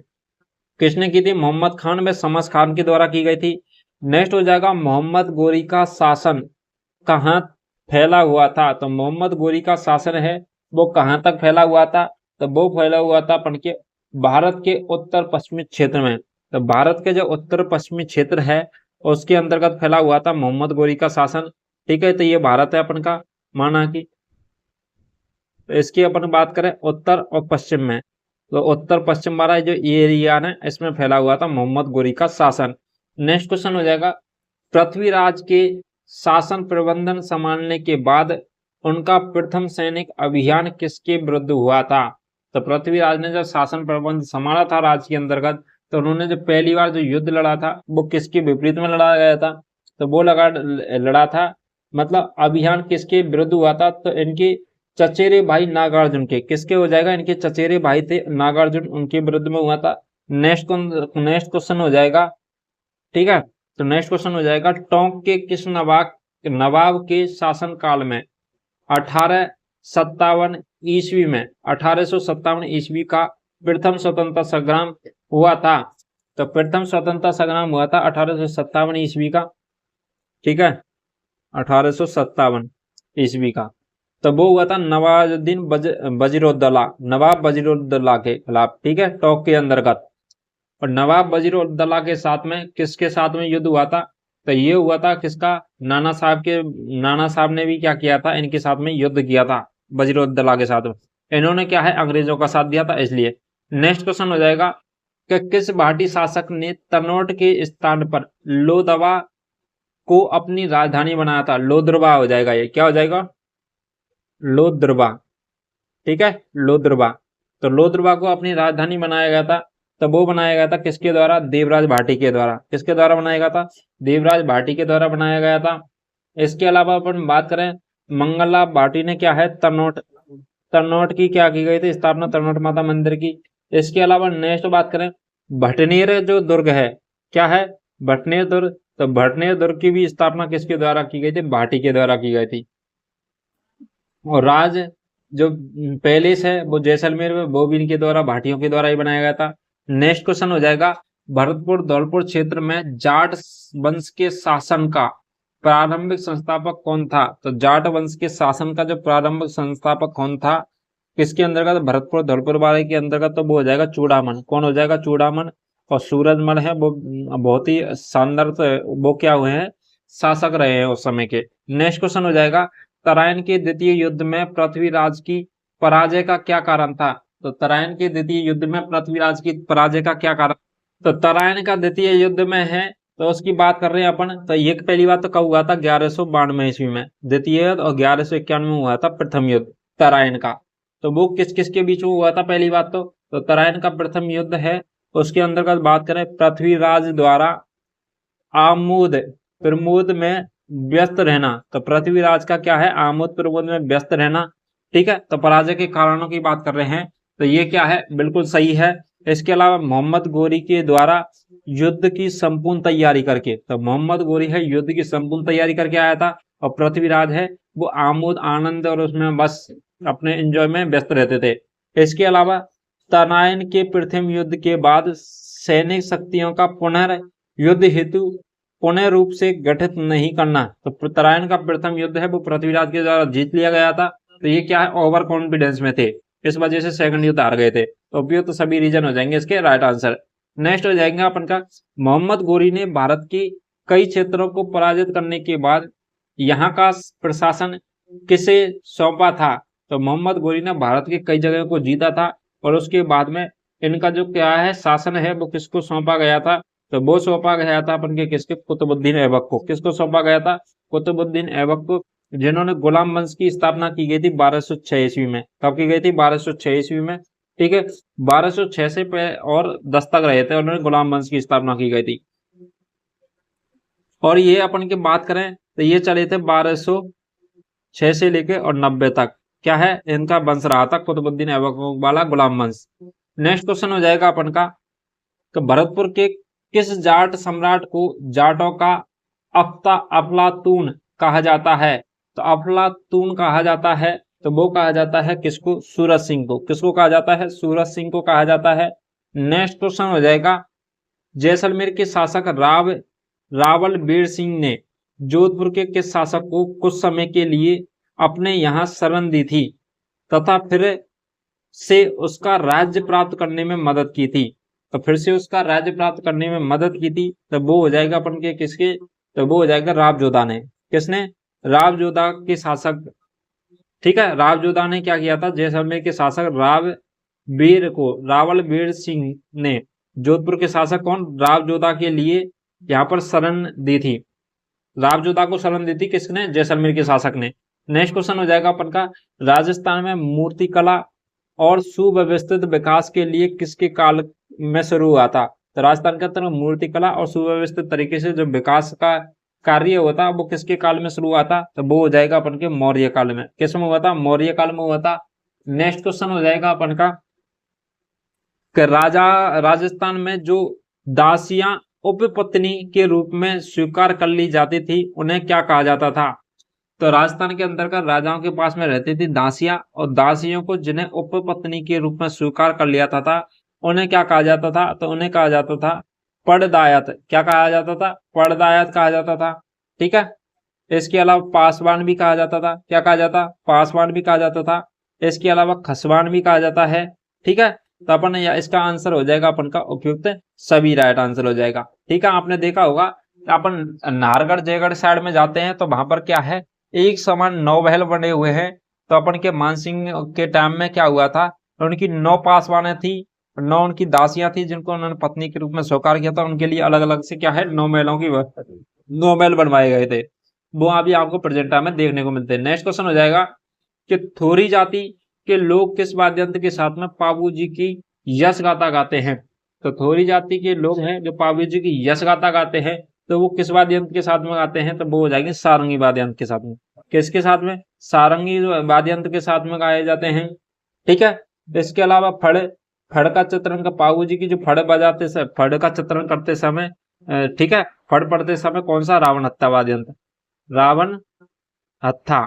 किसने की थी? मोहम्मद खान व शमस खान के द्वारा की गई थी। नेक्स्ट हो जाएगा, मोहम्मद गोरी का शासन कहाँ फैला हुआ था? तो मोहम्मद गोरी का शासन है वो कहाँ तक फैला हुआ था? तो वो फैला हुआ था अपन के भारत के उत्तर पश्चिमी क्षेत्र में। तो भारत के जो उत्तर पश्चिमी क्षेत्र है उसके अंतर्गत फैला हुआ था मोहम्मद गोरी का शासन। ठीक है, तो ये भारत है अपन का माना कि। तो इसकी अपन बात करें उत्तर और पश्चिम में, तो उत्तर पश्चिम वाला जो ये एरिया है इसमें फैला हुआ था मोहम्मद गोरी का शासन। नेक्स्ट क्वेश्चन हो जाएगा, पृथ्वीराज के शासन प्रबंधन संभालने के बाद उनका प्रथम सैनिक अभियान किसके विरुद्ध हुआ था? तो पृथ्वीराज ने जब शासन प्रबंध संभाला था राज्य के अंतर्गत, तो उन्होंने जो पहली बार जो युद्ध लड़ा था वो किसके विपरीत में लड़ा गया था? तो वो लड़ा था, मतलब अभियान किसके विरुद्ध हुआ था? तो इनके चचेरे भाई नागार्जुन के, किसके हो जाएगा? इनके चचेरे भाई थे नागार्जुन, उनके विरुद्ध में हुआ था। नेक्स्ट क्वेश्चन हो जाएगा, ठीक है, तो नेक्स्ट क्वेश्चन हो जाएगा, टोंक के किस नवाब के शासन काल में 1857 ईस्वी में 1857 ईस्वी का प्रथम स्वतंत्रता संग्राम हुआ था? तो प्रथम स्वतंत्रता संग्राम हुआ था 1857 ईस्वी का, ठीक है, 1857 ईस्वी का। तो वो हुआ था नवाजुद्दीन वजीरुद्दौला, नवाब वजीरुद्दौला के खिलाफ, ठीक है, टोंक के अंतर्गत। और नवाब वजीरुद्दौला के साथ में किसके साथ में युद्ध हुआ था? तो ये हुआ था किसका? नाना साहब ने भी क्या किया था? इनके साथ में युद्ध किया था वजीरुद्दौला के साथ में। इन्होंने क्या है? अंग्रेजों का साथ दिया था, इसलिए। नेक्स्ट क्वेश्चन हो जाएगा कि किस भाटी शासक ने तनोट के स्थान पर लोदवा को अपनी राजधानी बनाया था? लोद्रवा हो जाएगा, ये क्या हो जाएगा? लोद्रवा, ठीक है, लोद्रवा। तो लोद्रवा को अपनी राजधानी बनाया गया था, तो वो बनाया गया था किसके द्वारा? देवराज भाटी के द्वारा। किसके द्वारा बनाया गया था? देवराज भाटी के द्वारा बनाया गया था। इसके अलावा अपन बात करें, मंगललाल भाटी ने क्या है? तनोट की क्या की गई थी? स्थापना तनोट माता मंदिर की। इसके अलावा नेक्स्ट बात करें, भटनेर जो दुर्ग है, क्या है? भटनेर दुर्ग। तो भटनेर दुर्ग की भी स्थापना किसके द्वारा की गई थी? भाटी के द्वारा की गई थी। और राज जो पैलेस है वो जैसलमेर में, वो भी इनके द्वारा, भाटियों के द्वारा ही बनाया गया था। नेक्स्ट क्वेश्चन हो जाएगा, भरतपुर धौलपुर क्षेत्र में जाट वंश के शासन का प्रारंभिक संस्थापक कौन था? तो जाट वंश के शासन का जो प्रारंभिक संस्थापक कौन था? किसके अंतर्गत? भरतपुर धौलपुर वाले के अंतर्गत। तो वो हो जाएगा चूड़ामन। कौन हो जाएगा? चूड़ामन। और सूरजमल है वो बहुत ही शानदार, वो क्या हुए हैं? शासक रहे हैं उस समय के। नेक्स्ट क्वेश्चन हो जाएगा, तराइन के द्वितीय युद्ध में पृथ्वीराज की पराजय का क्या कारण था? तो तराइन के द्वितीय युद्ध में पृथ्वीराज की पराजय का क्या कारण? तो तराइन का द्वितीय युद्ध में है, तो उसकी बात कर रहे हैं अपन। तो ये पहली बात तो कब हुआ था? 1192 ईस्वी में द्वितीय युद्ध, और 1191 में हुआ था प्रथम युद्ध तराइन का। तो वो किस किस के बीच में हुआ था? पहली बात तो तराइन का प्रथम युद्ध है, उसके अंतर्गत बात करें, पृथ्वीराज द्वारा आमोद प्रमोद में व्यस्त रहना। तो पृथ्वीराज का क्या है? आमोद प्रमोद में व्यस्त रहना, ठीक है। तो पराजय के कारणों की बात कर रहे हैं, तो ये क्या है? बिल्कुल सही है। इसके अलावा मोहम्मद गोरी के द्वारा युद्ध की संपूर्ण तैयारी करके, तो मोहम्मद गोरी है युद्ध की संपूर्ण तैयारी करके आया था, और पृथ्वीराज है वो आमोद आनंद और उसमें बस अपने एंजॉय में व्यस्त रहते थे। इसके अलावा तराइन के प्रथम युद्ध के बाद सैनिक शक्तियों का पुनर्युद्ध हेतु पुनः रूप से गठित नहीं करना। तो तराइन का प्रथम युद्ध है वो पृथ्वीराज के द्वारा जीत लिया गया था। तो ये क्या है? ओवर कॉन्फिडेंस में थे, इस वजह से सेकंड युद्ध हार गए थे। तो उपयुक्त तो सभी रीजन हो जाएंगे इसके राइट आंसर। नेक्स्ट हो जाएगा अपन का, मोहम्मद गोरी ने भारत की कई क्षेत्रों को पराजित करने के बाद यहाँ का प्रशासन किसे सौंपा था? तो मोहम्मद गोरी ने भारत की कई जगह को जीता था, और उसके बाद में इनका जो क्या है शासन है वो किसको सौंपा गया था? तो वो सौंपा गया था अपन के किसके? कुतुबुद्दीन ऐबक को। किसको सौंपा गया था? कुतुबुद्दीन ऐबक को, जिन्होंने गुलाम वंश की स्थापना की गई थी 1206 ईस्वी में। कब की गई थी? 1206 ईस्वी में, ठीक है। 1206 से और दस्तक रहे थे, उन्होंने गुलाम वंश की स्थापना की गई थी। और ये अपन की बात करें तो ये चले थे 1206 से लेके और 90 तक, क्या है? इनका वंश रहा था कुतुबुद्दीन ऐबक वाला गुलाम वंश। नेक्स्ट क्वेश्चन हो जाएगा अपन का, तो भरतपुर के किस जाट सम्राट को जाटों का अफलातून कहा जाता है? तो अफलातून कहा जाता है, तो वो कहा जाता है किसको? सूरज सिंह को। किसको कहा जाता है? सूरज सिंह को कहा जाता है। नेक्स्ट क्वेश्चन हो जाएगा, जैसलमेर के शासक रावल बीर सिंह ने जोधपुर के किस शासक को कुछ समय के लिए अपने यहाँ शरण दी थी तथा फिर से उसका राज्य प्राप्त करने में मदद की थी? तो फिर से उसका राज्य प्राप्त करने में मदद की थी, तो वो हो जाएगा अपन के किसके? तो वो हो जाएगा रावजोधा ने। किसने? रावजोधा के शासक, ठीक है, रावजोधा ने क्या किया था, जैसलमेर के शासक रावलवीर सिंह ने जोधपुर के शासक कौन, रावजोधा के लिए यहाँ पर शरण दी थी। रावजोधा को शरण दी थी किसने, जैसलमेर के शासक ने। नेक्स्ट क्वेश्चन हो जाएगा अपन का, राजस्थान में मूर्तिकला और सुव्यवस्थित विकास के लिए किसके काल में शुरू हुआ था। तो राजस्थान के अंदर मूर्तिकला और सुव्यवस्थित तरीके से जो विकास का कार्य हुआ था वो किसके काल में शुरू हुआ था, तो वो हो जाएगा अपन के मौर्य काल में। किस में हुआ था, मौर्य काल में हुआ था। नेक्स्ट क्वेश्चन हो जाएगा अपन का कि राजस्थान में जो दासियां उपपत्नी के रूप में स्वीकार कर ली जाती थी उन्हें क्या कहा जाता था। तो राजस्थान के अंतर्गत राजाओं के पास में रहती थी दासियां, और दासियों को जिन्हें उपपत्नी के रूप में स्वीकार कर लिया था उन्हें क्या कहा जाता था, तो उन्हें कहा जाता था पड़दायत। क्या कहा जाता था, पड़दायत कहा जाता था। ठीक है, इसके अलावा पासवान भी कहा जाता था। क्या कहा जाता, पासवान भी कहा जाता था। इसके अलावा खसवान भी कहा जाता है। ठीक है, तो अपन इसका आंसर हो जाएगा अपन का उपयुक्त सभी राइट आंसर हो जाएगा। ठीक है, आपने देखा होगा अपन नाहरगढ़ जयगढ़ साइड में जाते हैं तो वहां पर क्या है, एक समान 9 महल बने हुए हैं। तो अपन के मानसिंह के टाइम में क्या हुआ था, उनकी 9 पासवानें थी, 9 उनकी दासियां थी जिनको उन्होंने पत्नी के रूप में स्वीकार किया था। उनके लिए अलग अलग से क्या है 9 महलों की 9 महल बनवाए गए थे। वो अभी आपको प्रेजेंट टाइम में देखने को मिलते हैं। नेक्स्ट क्वेश्चन हो जाएगा कि थोरी जाति के लोग किस वाद्य यंत्र के साथ में पाबू जी की यश गाथा गाते हैं। तो थोरी जाति के लोग हैं जो पाबू जी की यश गाथा गाते हैं, तो वो किस वाद्य यंत्र के साथ में गाते हैं, तो वो हो जाएंगे सारंगी वाद्य यंत्र के साथ में। किसके साथ में, सारंगी वाद्य यंत्र के साथ में गाए जाते हैं। ठीक है, इसके अलावा फड़ का चित्रण का पाबू जी की जो फड़ बजाते फड़ का चित्रण करते समय, ठीक है, फड़ पढ़ते समय कौन सा, रावण हत्था वाद्य यंत्र, रावण हत्था।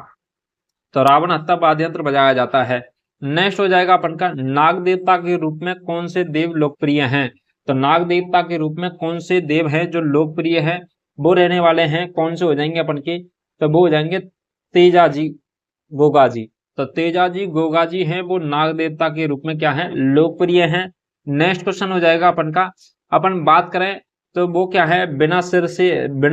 तो रावण हत्था वाद्य यंत्र बजाया जाता है। नेक्स्ट हो जाएगा अपन का, नाग देवता के रूप में कौन से देव लोकप्रिय हैं। तो नाग देवता के रूप में कौन से देव हैं जो लोकप्रिय हैं, वो रहने वाले हैं कौन से हो जाएंगे अपन के, तो वो हो जाएंगे तेजा जी गोगा जी। तो तेजा जी गोगा जी हैं वो नाग देवता के रूप में क्या है, लोकप्रिय हैं। नेक्स्ट क्वेश्चन हो जाएगा अपन का, अपन बात करें तो वो क्या है, बिना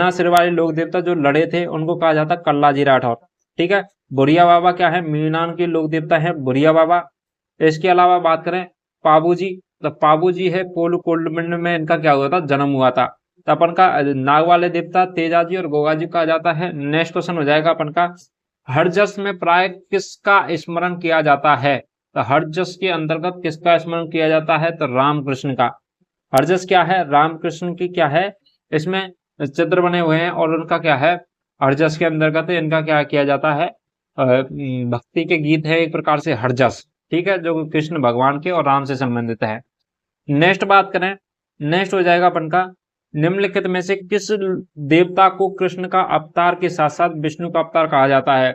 सिर वाले लोक देवता जो लड़े थे उनको कहा जाता कल्लाजी राठौर। ठीक है, बुढ़िया बाबा क्या है, मीनान के लोक देवता है बुढ़िया बाबा। इसके अलावा बात करें पाबू जी, तो पाबू जी है कोल्डमंड में इनका क्या हुआ था, जन्म हुआ था। तो अपन का नाग वाले देवता तेजा जी और गोगा जी कहा जाता है। नेक्स्ट क्वेश्चन हो जाएगा अपन का, हरजस में प्राय किसका स्मरण किया जाता है। तो हरजस के अंतर्गत किसका स्मरण किया जाता है, तो रामकृष्ण का। हरजस क्या है, रामकृष्ण की क्या है, इसमें चित्र बने हुए हैं और उनका क्या है, हरजस के अंतर्गत इनका क्या किया जाता है, भक्ति के गीत है एक प्रकार से हरजस। ठीक है, जो कृष्ण भगवान के और राम से संबंधित है। नेक्स्ट बात करें, नेक्स्ट हो जाएगा अपन का, निम्नलिखित में से किस देवता को कृष्ण का अवतार के साथ साथ विष्णु का अवतार कहा जाता है।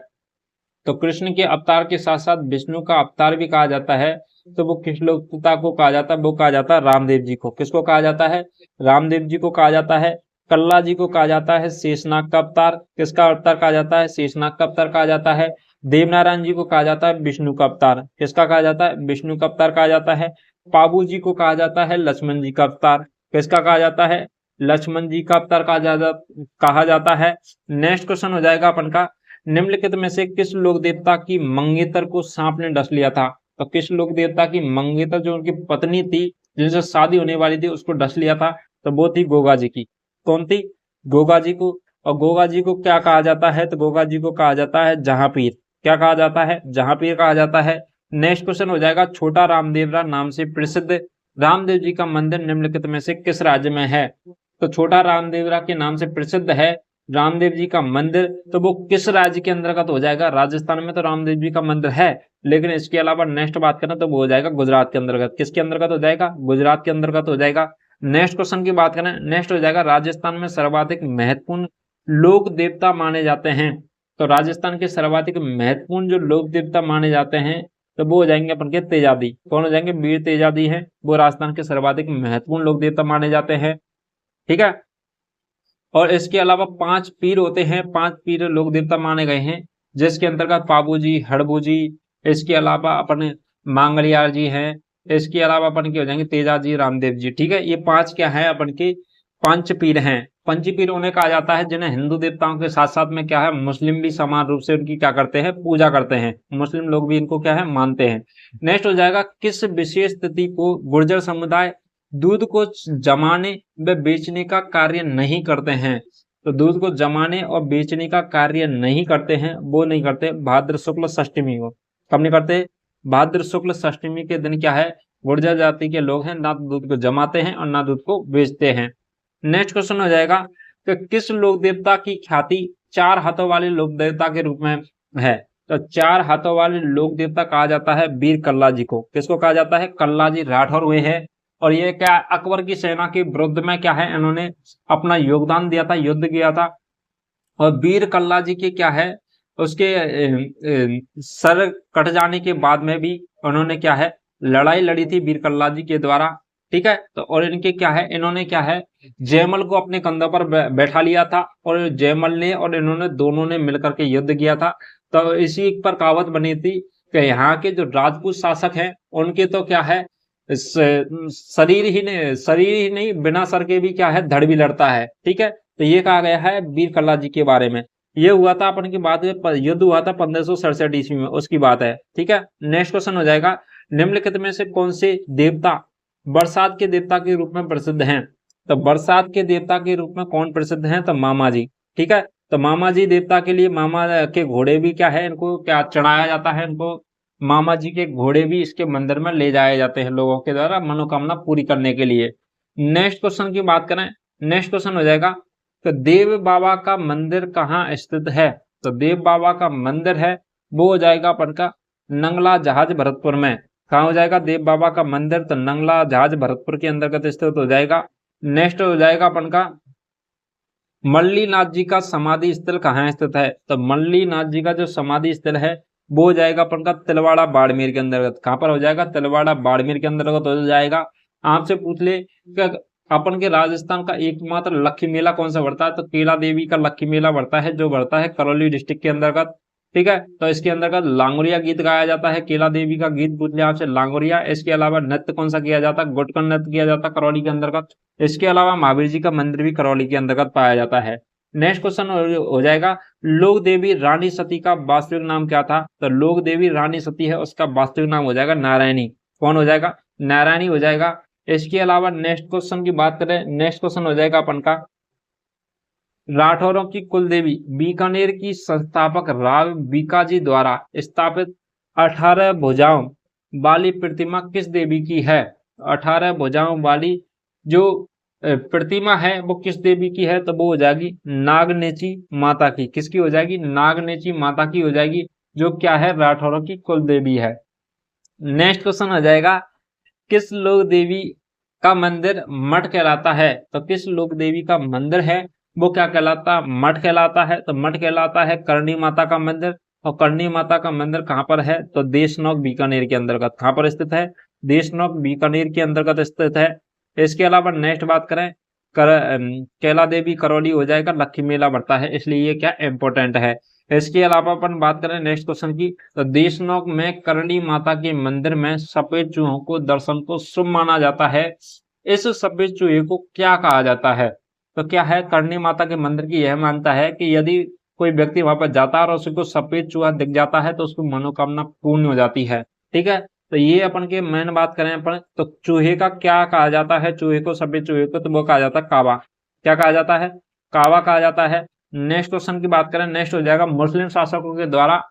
तो कृष्ण के अवतार के साथ साथ विष्णु का अवतार भी कहा जाता है। तो वो किस देवता को कहा जाता है, वो कहा जाता है रामदेव जी को। किसको कहा जाता है, रामदेव जी को कहा जाता है। कल्ला जी को कहा जाता है शेषनाग का अवतार। किसका अवतार कहा जाता है, शेषनाग का अवतार कहा जाता है। देवनारायण जी को कहा जाता है विष्णु का अवतार। किसका कहा जाता है, विष्णु का अवतार कहा जाता है। पाबू जी को कहा जाता है लक्ष्मण जी का अवतार। किसका कहा जाता है, लक्ष्मण जी का अवतार कहा जाता है। नेक्स्ट क्वेश्चन हो जाएगा अपन का, निम्नलिखित में से किस लोक देवता की मंगेतर को सांप ने डस लिया था। तो किस लोक देवता की मंगेतर जो उनकी पत्नी थी जिनसे शादी होने वाली थी उसको डस लिया था, तो वो थी गोगा जी की। कौन थी, गोगा जी को। और गोगा जी को क्या कहा जाता है, तो गोगा जी को कहा जाता है जहांपीर। क्या कहा जाता है, जहांपीर कहा जाता है। नेक्स्ट क्वेश्चन हो जाएगा, छोटा रामदेवरा नाम से प्रसिद्ध रामदेव जी का मंदिर निम्नलिखित में से किस राज्य में है। तो छोटा रामदेवरा के नाम से प्रसिद्ध है रामदेव जी का मंदिर, तो वो किस राज्य के अंतर्गत हो जाएगा, राजस्थान में तो रामदेव जी का मंदिर है, लेकिन इसके अलावा नेक्स्ट बात करें तो वो हो जाएगा गुजरात के अंतर्गत। किसके अंतर्गत हो जाएगा, गुजरात के अंतर्गत हो जाएगा। नेक्स्ट क्वेश्चन की बात करें, नेक्स्ट हो जाएगा, राजस्थान में सर्वाधिक महत्वपूर्ण लोक देवता माने जाते हैं। तो राजस्थान के सर्वाधिक महत्वपूर्ण जो लोक देवता माने जाते हैं तो वो हो जाएंगे अपन के तेजादी। कौन हो जाएंगे, वीर तेजादी हैं, वो राजस्थान के सर्वाधिक महत्वपूर्ण लोक देवता माने जाते हैं। ठीक है, और इसके अलावा 5 पीर होते हैं, 5 पीर लोक देवता माने गए हैं, जिसके अंतर्गत पाबू जी, हड़बू जी, इसके अलावा अपने मांगलियार जी हैं, इसके अलावा अपन के हो जाएंगे तेजा जी, रामदेव जी। ठीक है, ये 5 क्या है अपन के पंचपीर हैं। पंचपीर उन्हें कहा जाता है जिन्हें हिंदू देवताओं के साथ साथ में क्या है मुस्लिम भी समान रूप से उनकी क्या करते हैं, पूजा करते हैं। मुस्लिम लोग भी इनको क्या है, मानते हैं। नेक्स्ट हो जाएगा, किस विशेष तिथि को गुर्जर समुदाय दूध को जमाने व बेचने का कार्य नहीं करते हैं? तो दूध को जमाने और बेचने का कार्य नहीं करते हैं, वो नहीं करते भाद्र शुक्ल षष्ठमी को। कब नहीं करते? भाद्र शुक्ल षष्ठमी के दिन क्या है, गुर्जर जाति के लोग हैं ना दूध को जमाते हैं और ना दूध को बेचते हैं। नेक्स्ट क्वेश्चन हो जाएगा कि किस लोक देवता की ख्याति 4 हाथों वाले लोक देवता के रूप में है? तो 4 हाथों वाले लोक देवता कहा जाता है वीर कल्ला जी को। किसको कहा जाता है? कल्ला जी राठौर हुए हैं। और ये क्या, अकबर की सेना के विरुद्ध में क्या है, इन्होंने अपना योगदान दिया था, युद्ध किया था। और वीर कल्ला जी के क्या है, उसके सर कट जाने के बाद में भी उन्होंने क्या है, लड़ाई लड़ी थी वीर कल्ला जी के द्वारा। ठीक है, तो और इनके क्या है, इन्होंने क्या है, जयमल को अपने कंधों पर बैठा लिया था और जयमल ने और इन्होंने दोनों ने मिलकर के युद्ध किया था। तो इसी पर कहावत बनी थी कि यहाँ के जो राजपूत शासक हैं उनके तो क्या है, शरीर ही नहीं बिना सर के भी क्या है, धड़ भी लड़ता है। ठीक है, तो ये कहा गया है वीर कल्ला जी के बारे में। ये हुआ था अपन की बात, युद्ध हुआ था 1567 ईस्वी में, उसकी बात है। ठीक है, नेक्स्ट क्वेश्चन हो जाएगा, निम्नलिखित में से कौन से देवता बरसात के देवता के रूप में प्रसिद्ध हैं? तो बरसात के देवता के रूप में कौन प्रसिद्ध हैं? तो मामा जी। ठीक है, तो मामा जी देवता के लिए मामा के घोड़े भी क्या है, इनको क्या चढ़ाया जाता है, इनको मामा जी के घोड़े भी इसके मंदिर में ले जाए जाते हैं लोगों के द्वारा मनोकामना पूरी करने के लिए। नेक्स्ट क्वेश्चन की बात करें, नेक्स्ट क्वेश्चन हो जाएगा तो देव बाबा का मंदिर कहाँ स्थित है? तो देव बाबा का मंदिर है वो हो जाएगा अपन का नंगला जहाज भरतपुर में। कहाँ हो जाएगा देव बाबा का मंदिर? तो नंगला जहाज भरतपुर के अंतर्गत स्थित हो जाएगा। नेक्स्ट हो जाएगा अपन का मल्लीनाथ जी का समाधि स्थल कहाँ स्थित है? तो मल्लीनाथ जी का जो समाधि स्थल है वो हो जाएगा अपन का तिलवाड़ा बाड़मेर के अंतर्गत। कहाँ पर हो जाएगा? तिलवाड़ा बाड़मेर के अंतर्गत हो जाएगा। आपसे पूछ ले कि अपन के राजस्थान का एकमात्र लक्खी मेला कौन सा बढ़ता है? तो केला देवी का लक्खी मेला बढ़ता है, जो बढ़ता है करौली डिस्ट्रिक्ट के अंतर्गत। ठीक है, तो इसके अंतर्गत लांगोरिया गीत गाया जाता है, केला देवी का गीत पूछ लिया आपसे लांगोरिया। इसके अलावा नृत्य कौन सा किया जाता है? गुटकन नृत्य किया जाता है करौली के अंतर्गत। इसके अलावा महावीर जी का मंदिर भी करौली के अंतर्गत पाया जाता है। नेक्स्ट क्वेश्चन हो जाएगा, लोक देवी रानी सती का वास्तविक नाम क्या था? तो लोक देवी रानी सती है, उसका वास्तविक नाम हो जाएगा नारायणी। कौन हो जाएगा? नारायणी हो जाएगा। इसके अलावा नेक्स्ट क्वेश्चन की बात करें, नेक्स्ट क्वेश्चन हो जाएगा अपन का राठौरों की कुल देवी बीकानेर की संस्थापक राव बीकाजी द्वारा स्थापित 18 भुजाओं वाली प्रतिमा किस देवी की है? 18 भुजाओं वाली जो प्रतिमा है वो किस देवी की है? तो वो हो जाएगी नागनेची माता की। किसकी हो जाएगी? नागनेची माता की हो जाएगी, जो क्या है, राठौरों की कुल देवी है। नेक्स्ट क्वेश्चन हो जाएगा, किस लोक देवी का मंदिर मठ कहलाता है? तो किस लोक देवी का मंदिर है वो क्या कहलाता? मठ कहलाता है। तो मठ कहलाता है करणी माता का मंदिर। और करणी माता का मंदिर कहाँ पर है? तो देशनोक बीकानेर के अंतर्गत। कहाँ पर स्थित है? देशनोक बीकानेर के अंतर्गत स्थित है। इसके अलावा नेक्स्ट बात करें, कैला देवी करौली हो जाएगा, लक्खी मेला बढ़ता है, इसलिए ये क्या इंपॉर्टेंट है। इसके अलावा अपन बात करें नेक्स्ट क्वेश्चन की, तो देशनोक में करणी माता के मंदिर में सफेद चूहों को दर्शन को शुभ माना जाता है। इस सफेद चूहे को क्या कहा जाता है? तो क्या है, करणी माता के मंदिर की यह मान्यता है कि यदि कोई व्यक्ति वहां पर जाता है और उसको सफेद चूहा दिख जाता है तो उसकी मनोकामना पूर्ण हो जाती है। ठीक है, तो ये अपन के मेन बात करें अपन, तो चूहे का क्या कहा जाता है? चूहे को, सफेद चूहे को, तो वो कहा जाता है कावा। क्या कहा जाता है? कावा कहा जाता है। नेक्स्ट क्वेश्चन की बात करें, नेक्स्ट हो जाएगा, मुस्लिम शासकों के द्वारा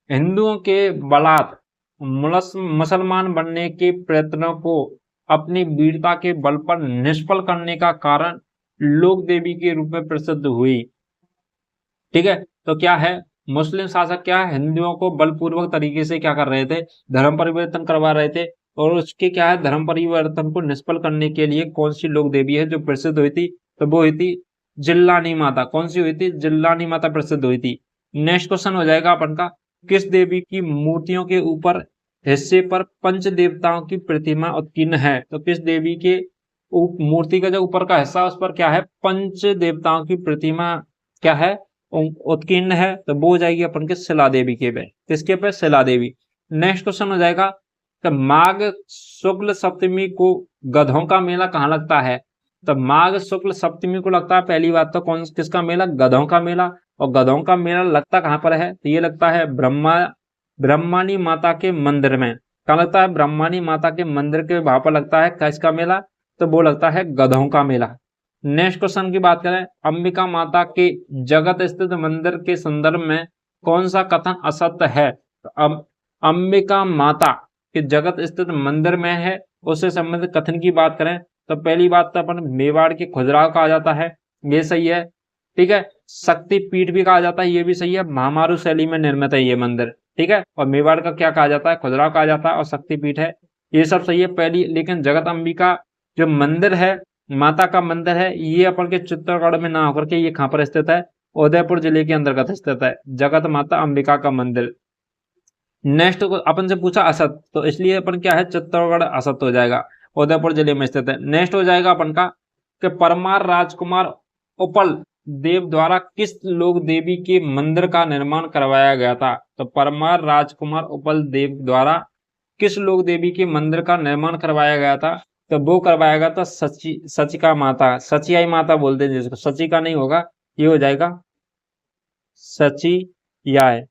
हिंदुओं के बलात् मुसलमान बनने के प्रयत्नों को अपनी वीरता के बल पर निष्फल करने का कारण लोक देवी के रूप में प्रसिद्ध हुई। ठीक है, तो क्या है, मुस्लिम शासक क्या है, हिंदुओं को बलपूर्वक तरीके से क्या कर रहे थे, धर्म परिवर्तन करवा रहे थे। और उसके क्या है, धर्म परिवर्तन को निष्फल करने के लिए कौन सी लोक देवी है जो प्रसिद्ध हुई थी? तो वो हुई थी जिल्लानी माता। कौन सी हुई थी? जिल्लानी माता प्रसिद्ध हुई थी। नेक्स्ट क्वेश्चन हो जाएगा अपन का, किस देवी की मूर्तियों के ऊपर हिस्से पर पंच देवताओं की प्रतिमा उत्कीर्ण है? तो किस देवी के मूर्ति का जो ऊपर का हिस्सा उस पर क्या है, पंच देवताओं की प्रतिमा क्या है, उत्कीर्ण है। तो वो हो जाएगी अपन के शिला देवी के पे। किसके पे? शिला देवी। नेक्स्ट क्वेश्चन हो जाएगा, तो माघ शुक्ल सप्तमी को गधों का मेला कहाँ लगता है? तो माघ शुक्ल सप्तमी को लगता है पहली बात तो कौन किसका मेला, गधों का मेला। और गधों का मेला लगता कहाँ पर है, तो ये लगता है ब्रह्मानी माता के मंदिर में। कहाँ लगता है, ब्रह्मानी माता के मंदिर के वहां पर लगता है किसका मेला, तो वो लगता है गधों का मेला। नेक्स्ट क्वेश्चन की बात करें, अंबिका माता के जगत स्थित मंदिर के संदर्भ में कौन सा कथन असत्य है। तो अंबिका माता के जगत स्थित मंदिर में है, उससे संबंधित कथन की बात करें तो पहली बात तो अपन मेवाड़ के खुजराव कहा जाता है, ये सही है। ठीक है, शक्ति पीठ भी कहा जाता है, ये भी सही है। महामारू शैली में निर्मित है ये मंदिर। ठीक है, और मेवाड़ का क्या कहा जाता है, खुजराव कहा जाता है, और शक्ति पीठ है, ये सब सही है पहली। लेकिन जगत अंबिका जो मंदिर है, माता का मंदिर है, ये अपन के चित्तौड़गढ़ में ना होकर के ये कहाँ पर स्थित है, उदयपुर जिले के अंतर्गत स्थित है जगत माता अंबिका का मंदिर। नेक्स्ट अपन से पूछा असत, तो इसलिए अपन क्या है, चित्तौड़गढ़ असत हो जाएगा, उदयपुर जिले में स्थित है। नेक्स्ट हो जाएगा अपन का कि परमार राजकुमार उपल देव द्वारा किस लोक देवी के मंदिर का निर्माण करवाया गया था। तो परमार राजकुमार उपल देव द्वारा किस लोक देवी के मंदिर का निर्माण करवाया गया था, तो वो करवाया गया था सचिका माता, सचियाई माता बोलते हैं जिसको, सचिका नहीं होगा, ये हो जाएगा सचियाय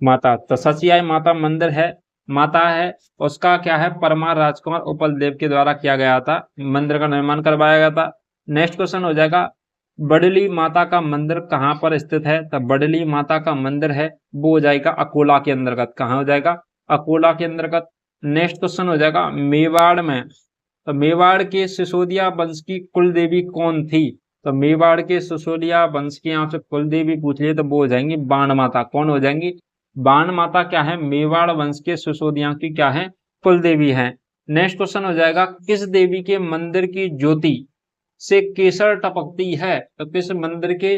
माता। तो सचियाई माता मंदिर है, माता है, उसका क्या है, परमार राजकुमार उपल देव के द्वारा किया गया था, मंदिर का निर्माण करवाया गया था। नेक्स्ट क्वेश्चन हो जाएगा, बडली माता का मंदिर कहाँ पर स्थित है। तो बडली माता का मंदिर है वो हो जाएगा अकोला के अंतर्गत, कहाँ हो जाएगा, अकोला के अंतर्गत। नेक्स्ट क्वेश्चन हो जाएगा, मेवाड़ में, तो मेवाड़ के सिसोदिया वंश की कुल देवी कौन थी। तो मेवाड़ के सिसोदिया वंश की यहाँ से कुल देवी पूछ लिए तो वो हो जाएंगी बाण माता। कौन हो जाएंगी, बाण माता क्या है, मेवाड़ वंश के सिसोदिया की क्या है, कुल देवी है। नेक्स्ट क्वेश्चन हो जाएगा, किस देवी के मंदिर की ज्योति से केसर टपकती है। तो किस मंदिर के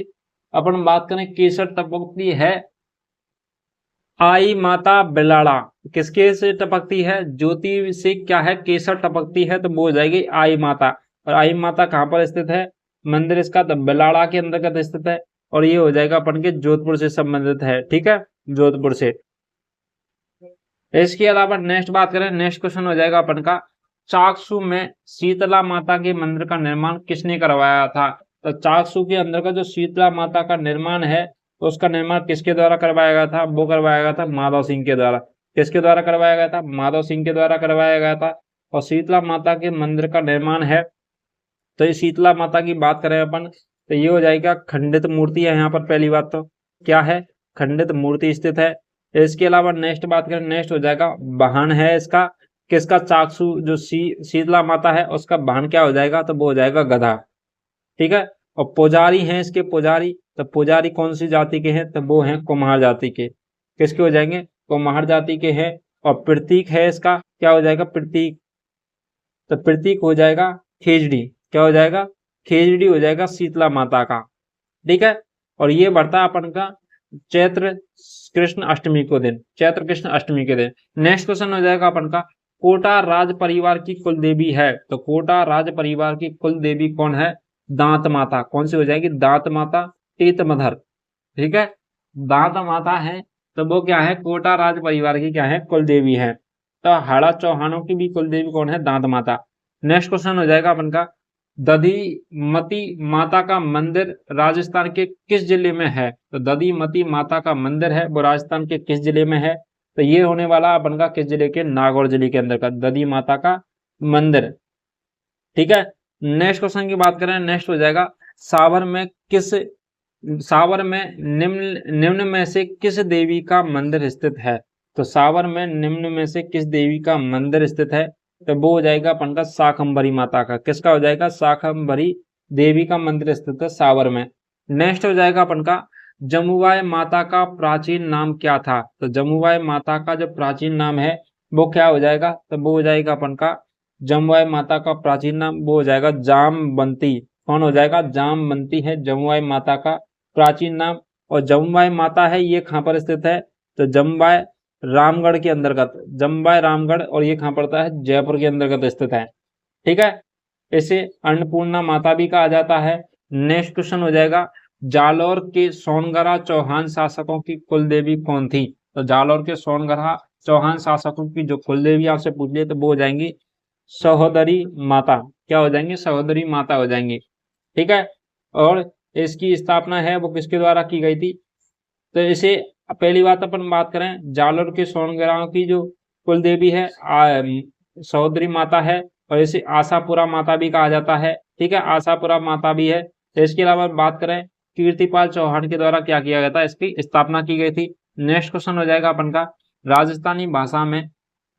अपन बात करें केसर टपकती है, आई माता बिलाड़ा, किसके से टपकती है, ज्योति से क्या है, केसर टपकती है, तो वो हो जाएगी आई माता। और आई माता कहाँ पर स्थित है, मंदिर इसका तो बिलाड़ा के अंतर्गत स्थित है, और ये हो जाएगा अपन के जोधपुर से संबंधित है। ठीक है, जोधपुर से। इसके अलावा नेक्स्ट बात करें, नेक्स्ट क्वेश्चन हो जाएगा अपन का, चाकसू में शीतला माता के मंदिर का निर्माण किसने करवाया था। तो चाकसू के अंदर का जो शीतला माता का निर्माण है, तो उसका निर्माण किसके द्वारा करवाया गया था, वो करवाया गया था माधव सिंह के द्वारा। किसके द्वारा करवाया गया था, माधव सिंह के द्वारा करवाया गया था। और शीतला माता के मंदिर का निर्माण है, तो ये शीतला माता की बात करें अपन, तो ये हो जाएगा खंडित मूर्ति है यहाँ पर, पहली बात तो क्या है, खंडित मूर्ति स्थित है। इसके अलावा नेक्स्ट बात करें, नेक्स्ट हो जाएगा वाहन है इसका, किसका, चाकसू जो शीतला माता है उसका वाहन क्या हो जाएगा, तो वो हो जाएगा गधा। ठीक है, और पुजारी हैं इसके, पुजारी, तो पुजारी कौन सी जाति के हैं, तो वो हैं कुम्हार जाति के। किसके हो जाएंगे, कुम्हार जाति के हैं। और प्रतीक है इसका, क्या हो जाएगा, प्रतीक, तो प्रतीक हो जाएगा खेजड़ी, क्या हो जाएगा, खेजड़ी हो जाएगा शीतला माता का। ठीक है, और ये बढ़ता है अपन का चैत्र कृष्ण अष्टमी को दिन, चैत्र कृष्ण अष्टमी के दिन। नेक्स्ट क्वेश्चन हो जाएगा अपन का, कोटा राज परिवार की कुल देवी है। तो कोटा राज परिवार की कुल देवी कौन है, दांत माता। कौन सी हो जाएगी, दांत माता तीतमधर। ठीक है, दांत माता है, तो वो क्या है, कोटा राज परिवार की क्या है, कुल देवी है। तो हाड़ा चौहानों की भी कुल देवी कौन है, दांत माता। नेक्स्ट क्वेश्चन हो जाएगा अपन का, दधीमती माता का मंदिर राजस्थान के किस जिले में है। तो दधीमती माता का मंदिर है वो राजस्थान के किस जिले में है, तो ये होने वाला अपन का किस जिले के, नागौर जिले के अंदर का दधी माता का मंदिर। ठीक है, नेक्स्ट क्वेश्चन की बात करें, नेक्स्ट हो जाएगा, सावर में निम्न में से किस देवी का मंदिर स्थित है। तो सावर में निम्न में से किस देवी का मंदिर स्थित है, तो वो हो जाएगा अपन का शाकंभरी माता का। किसका हो जाएगा, शाकंभरी देवी का मंदिर स्थित है सावर में। नेक्स्ट हो जाएगा अपन का, जमुआय माता का प्राचीन नाम क्या था। तो जमुआय माता का जो प्राचीन नाम है वो क्या हो जाएगा, तो वो हो जाएगा अपन का, जमुआय माता का प्राचीन नाम वो हो जाएगा जामवंती। कौन हो जाएगा, जामवंती है जमुआय माता का प्राचीन नाम। और जमुआय माता है ये कहाँ पर स्थित है, तो जमुआय रामगढ़ के अंतर्गत, जमुआय रामगढ़, और ये कहाँ पड़ता है, जयपुर के अंतर्गत स्थित है। ठीक है, इसे अन्नपूर्णा माता भी कहा जाता है। नेक्स्ट क्वेश्चन हो जाएगा, जालौर के सोनगरा चौहान शासकों की कुल देवी कौन थी। तो जालौर के सोनगरा चौहान शासकों की जो कुल देवी आपसे पूछ लिए तो वो हो जाएंगी सहोदरी माता। क्या हो जाएंगी, सहोदरी माता हो जाएंगी। ठीक है, और इसकी स्थापना है वो किसके द्वारा की गई थी, तो इसे पहली बात अपन बात करें, जालोर के सोनग्राम की जो कुल देवी है सहोदरी माता है, और इसे आशापुरा माता भी कहा जाता है। ठीक है, आशापुरा माता भी है। तो इसके अलावा बात करें, कीर्तिपाल चौहान के द्वारा क्या किया गया था, इसकी स्थापना की गई थी। नेक्स्ट क्वेश्चन हो जाएगा अपन का, राजस्थानी भाषा में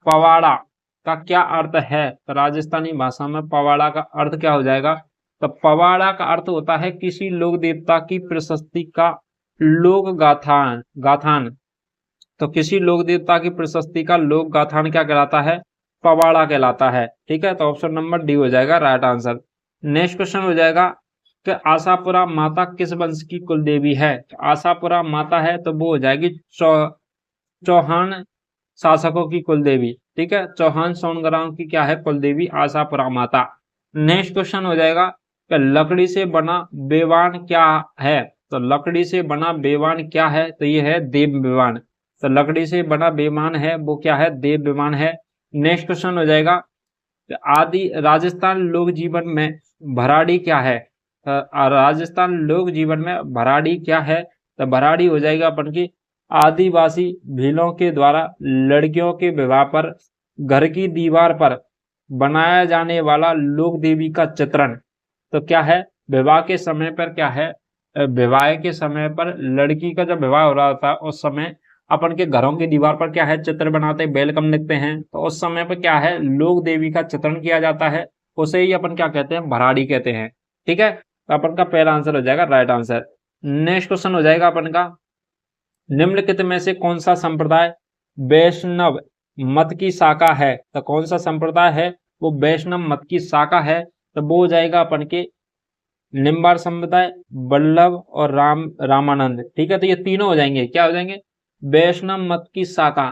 पवाड़ा का क्या अर्थ है, तो राजस्थानी भाषा में पवाड़ा का अर्थ क्या हो जाएगा, तो पवाड़ा का अर्थ होता है किसी लोक देवता की प्रशस्ति का लोक गाथान गाथान। तो किसी लोक देवता की प्रशस्ति का लोक गाथान क्या कहलाता है, पवाड़ा कहलाता है। ठीक है, तो ऑप्शन नंबर डी हो जाएगा राइट आंसर। नेक्स्ट क्वेश्चन हो जाएगा कि आशापुरा माता किस वंश की कुल देवी है, आशापुरा माता है तो वो हो जाएगी चौहान शासकों की कुल देवी। ठीक है, चौहान सोनग्राम की क्या है कुल देवी, आशापुरा माता। नेक्स्ट क्वेश्चन हो जाएगा कि लकड़ी से बना बेवान क्या है, तो लकड़ी से बना बेवान क्या है, तो ये है देव बेवान। तो लकड़ी से बना बेवान है वो क्या है, देव बेवान है। नेक्स्ट क्वेश्चन हो जाएगा, आदि राजस्थान लोक जीवन में भराड़ी क्या है, राजस्थान लोक जीवन में भराड़ी क्या है, तो भराड़ी हो जाएगा अपन की आदिवासी भीलों के द्वारा लड़कियों के विवाह पर घर की दीवार पर बनाया जाने वाला लोक देवी का चित्रण। तो क्या है, विवाह के समय पर क्या है, विवाह के समय पर लड़की का जब विवाह हो रहा था उस समय अपन के घरों की दीवार पर क्या है चित्र बनाते, वेलकम लिखते हैं, तो उस समय पर क्या है लोक देवी का चित्रण किया जाता है, उसे ही अपन क्या कहते हैं, भराड़ी कहते हैं। ठीक है, तो अपन का पहला आंसर हो जाएगा राइट आंसर। नेक्स्ट क्वेश्चन हो जाएगा अपन का, निम्नलिखित में से कौन सा संप्रदाय वैष्णव मत की शाखा है, तो कौन सा संप्रदाय है वो वैष्णव मत की शाखा है, तो वो हो जाएगा अपन के निम्बार संप्रदाय, वल्लभ और रामानंद। ठीक है, तो ये तीनों हो जाएंगे, क्या हो जाएंगे, वैष्णव मत की शाखा।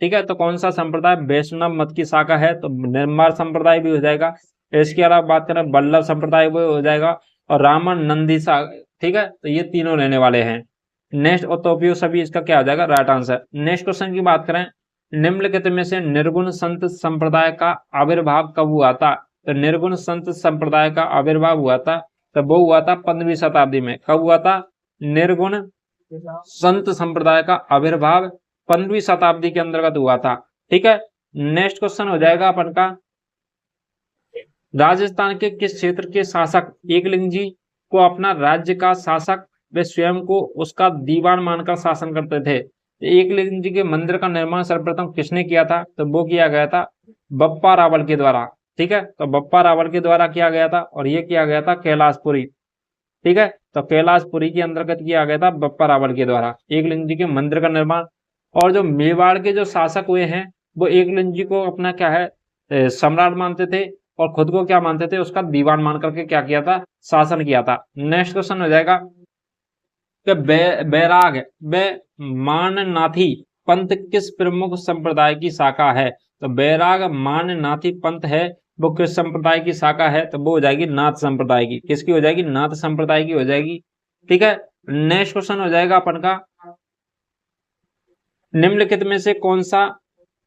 ठीक है, तो कौन सा संप्रदाय वैष्णव मत की शाखा है, तो निम्बार संप्रदाय भी हो जाएगा। इसके अलावा बात करें वल्लभ संप्रदाय वो हो जाएगा, और रामानंदी शाखा। ठीक है, तो ये तीनों रहने वाले हैं। नेक्स्ट और तोपियो सभी इसका क्या हो जाएगा राइट आंसर। नेक्स्ट क्वेश्चन की बात करें, निम्नलिखित में से निर्गुण संत संप्रदाय का आविर्भाव कब हुआ था, तो निर्गुण संत संप्रदाय का आविर्भाव हुआ था, तो वो हुआ था 15वीं शताब्दी में। कब हुआ था, निर्गुण संत संप्रदाय का आविर्भाव 15वीं शताब्दी के अंतर्गत हुआ था। ठीक है, नेक्स्ट क्वेश्चन हो जाएगा अपन का, राजस्थान के किस क्षेत्र के शासक एकलिंग जी को अपना राज्य का शासक वे स्वयं को उसका दीवान मानकर शासन करते थे। एकलिंग जी के मंदिर का निर्माण सर्वप्रथम किसने किया था, तो वो किया गया था बप्पा रावल के द्वारा। ठीक है, तो बप्पा रावल के द्वारा किया गया था, और ये किया गया था कैलाशपुरी। ठीक है, तो कैलाशपुरी के अंतर्गत किया गया था बप्पा रावल के द्वारा एकलिंग जी के मंदिर का निर्माण। और जो मेवाड़ के जो शासक हुए हैं वो एकलिंग जी को अपना क्या है सम्राट मानते थे, और खुद को क्या मानते थे, उसका दीवान मान करके क्या किया था, शासन किया था। नेक्स्ट क्वेश्चन हो जाएगा कि बैराग व माननाथी पंथ किस प्रमुख संप्रदाय की शाखा है, तो बैराग माननाथी पंथ है वो किस संप्रदाय की शाखा है, तो वो हो जाएगी नाथ संप्रदाय की। किसकी हो जाएगी, नाथ संप्रदाय की हो जाएगी। ठीक है, नेक्स्ट क्वेश्चन हो जाएगा अपन का, निम्नलिखित में से कौन सा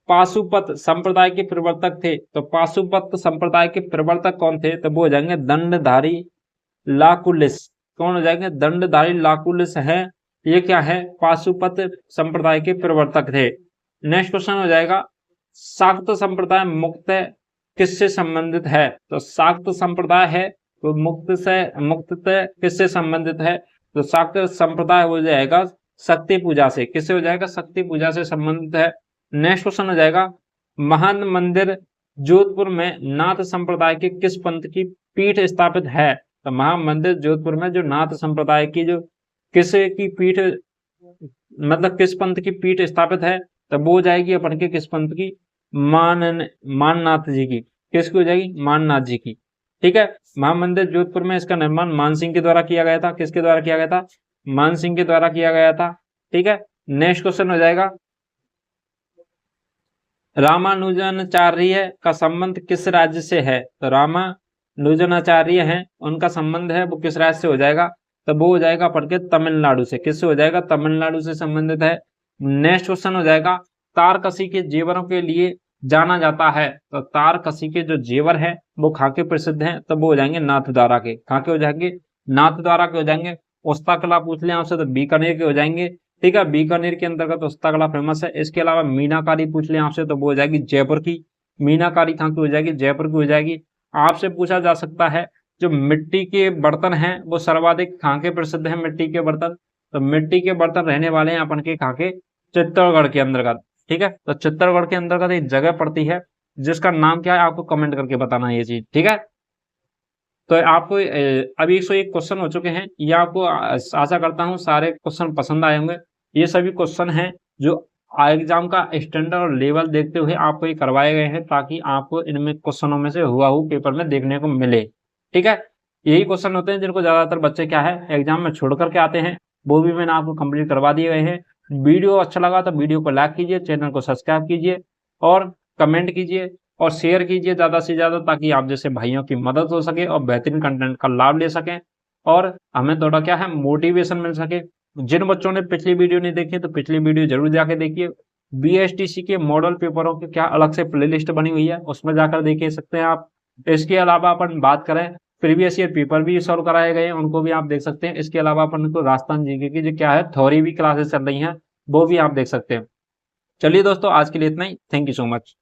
पाशुपत संप्रदाय के प्रवर्तक थे, तो पाशुपत संप्रदाय के प्रवर्तक कौन थे, तो वो हो जाएंगे दंडधारी लाकुलिस। कौन हो जाएंगे, दंडधारी लाकुलिस है, ये क्या है, पाशुपत संप्रदाय के प्रवर्तक थे। नेक्स्ट क्वेश्चन हो जाएगा, शाक्त संप्रदाय मुक्त किससे संबंधित है, तो शाक्त संप्रदाय है तो मुक्त किससे संबंधित है, तो शाक्त संप्रदाय हो जाएगा शक्ति पूजा से। किससे हो जाएगा, शक्ति पूजा से संबंधित है। नेक्स्ट क्वेश्चन हो जाएगा, महान मंदिर जोधपुर में नाथ संप्रदाय के किस पंथ की पीठ स्थापित है, तो महान मंदिर जोधपुर में जो नाथ संप्रदाय की जो किस की पीठ मतलब किस पंथ की पीठ स्थापित है, तो वो हो जाएगी अपन के किस पंथ की, माननाथ जी की। किसकी हो जाएगी, माननाथ जी की। ठीक है, महामंदिर जोधपुर में इसका निर्माण मान सिंह के द्वारा किया गया था। किसके द्वारा किया गया था, मान सिंह के द्वारा किया गया था। ठीक है, नेक्स्ट क्वेश्चन हो जाएगा, रामानुजनाचार्य का संबंध किस राज्य से है, तो रामानुजनाचार्य हैं उनका संबंध है वो किस राज्य से हो जाएगा, तो वो हो जाएगा अपन के तमिलनाडु से। किससे हो जाएगा, तमिलनाडु से संबंधित है। नेक्स्ट क्वेश्चन हो जाएगा, तारकसी के जेवरों के लिए जाना जाता है। तो तार कसी के जो जेवर है वो कहाँ के प्रसिद्ध हैं, तो वो हो जाएंगे नाथद्वारा के। कहाँ के हो जाएंगे, नाथद्वारा के हो जाएंगे। उस्ताकला पूछ लें आपसे तो बीकानेर के हो जाएंगे। ठीक है, बीकानेर के अंतर्गत उस्ताकला फेमस है। इसके अलावा मीनाकारी पूछ लें आपसे तो वो हो जाएगी जयपुर की। मीनाकारी कहाँ की हो जाएगी, जयपुर की हो जाएगी। आपसे पूछा जा सकता है जो मिट्टी के बर्तन हैं वो सर्वाधिक कहाँ के प्रसिद्ध हैं, मिट्टी के बर्तन, तो मिट्टी के बर्तन रहने वाले हैं अपन के कहाँ के, चित्तौड़गढ़ के अंतर्गत। ठीक है, तो चित्तौड़गढ़ के अंतर्गत एक जगह पड़ती है जिसका नाम क्या है, आपको कमेंट करके बताना है ये चीज। ठीक है, तो आपको अभी 101 क्वेश्चन हो चुके हैं। ये आपको आशा करता हूँ सारे क्वेश्चन पसंद आए होंगे। ये सभी क्वेश्चन हैं जो एग्जाम का स्टैंडर्ड और लेवल देखते हुए आपको ये करवाए गए हैं, ताकि आपको इनमें क्वेश्चनों में से हुआ पेपर में देखने को मिले। ठीक है, यही क्वेश्चन होते हैं जिनको ज्यादातर बच्चे क्या है एग्जाम में छोड़ करके आते हैं, वो भी मैंने आपको कंप्लीट करवा दिए गए हैं। वीडियो अच्छा लगा तो वीडियो को लाइक कीजिए, चैनल को सब्सक्राइब कीजिए और कमेंट कीजिए और शेयर कीजिए ज़्यादा से ज़्यादा, ताकि आप जैसे भाइयों की मदद हो सके और बेहतरीन कंटेंट का लाभ ले सकें और हमें थोड़ा क्या है मोटिवेशन मिल सके। जिन बच्चों ने पिछली वीडियो नहीं देखी तो पिछली वीडियो जरूर जाके देखिए। बीएसटीसी के मॉडल पेपरों की क्या अलग से प्लेलिस्ट बनी हुई है, उसमें जाकर देख सकते हैं आप। इसके अलावा अपन बात करें प्रीवियस ईयर पेपर भी सॉल्व कराए गए हैं, उनको भी आप देख सकते हैं। इसके अलावा अपन को राजस्थान जीके की जो क्या है थ्योरी भी क्लासेस चल रही हैं, वो भी आप देख सकते हैं। चलिए दोस्तों, आज के लिए इतना ही। Thank you so much.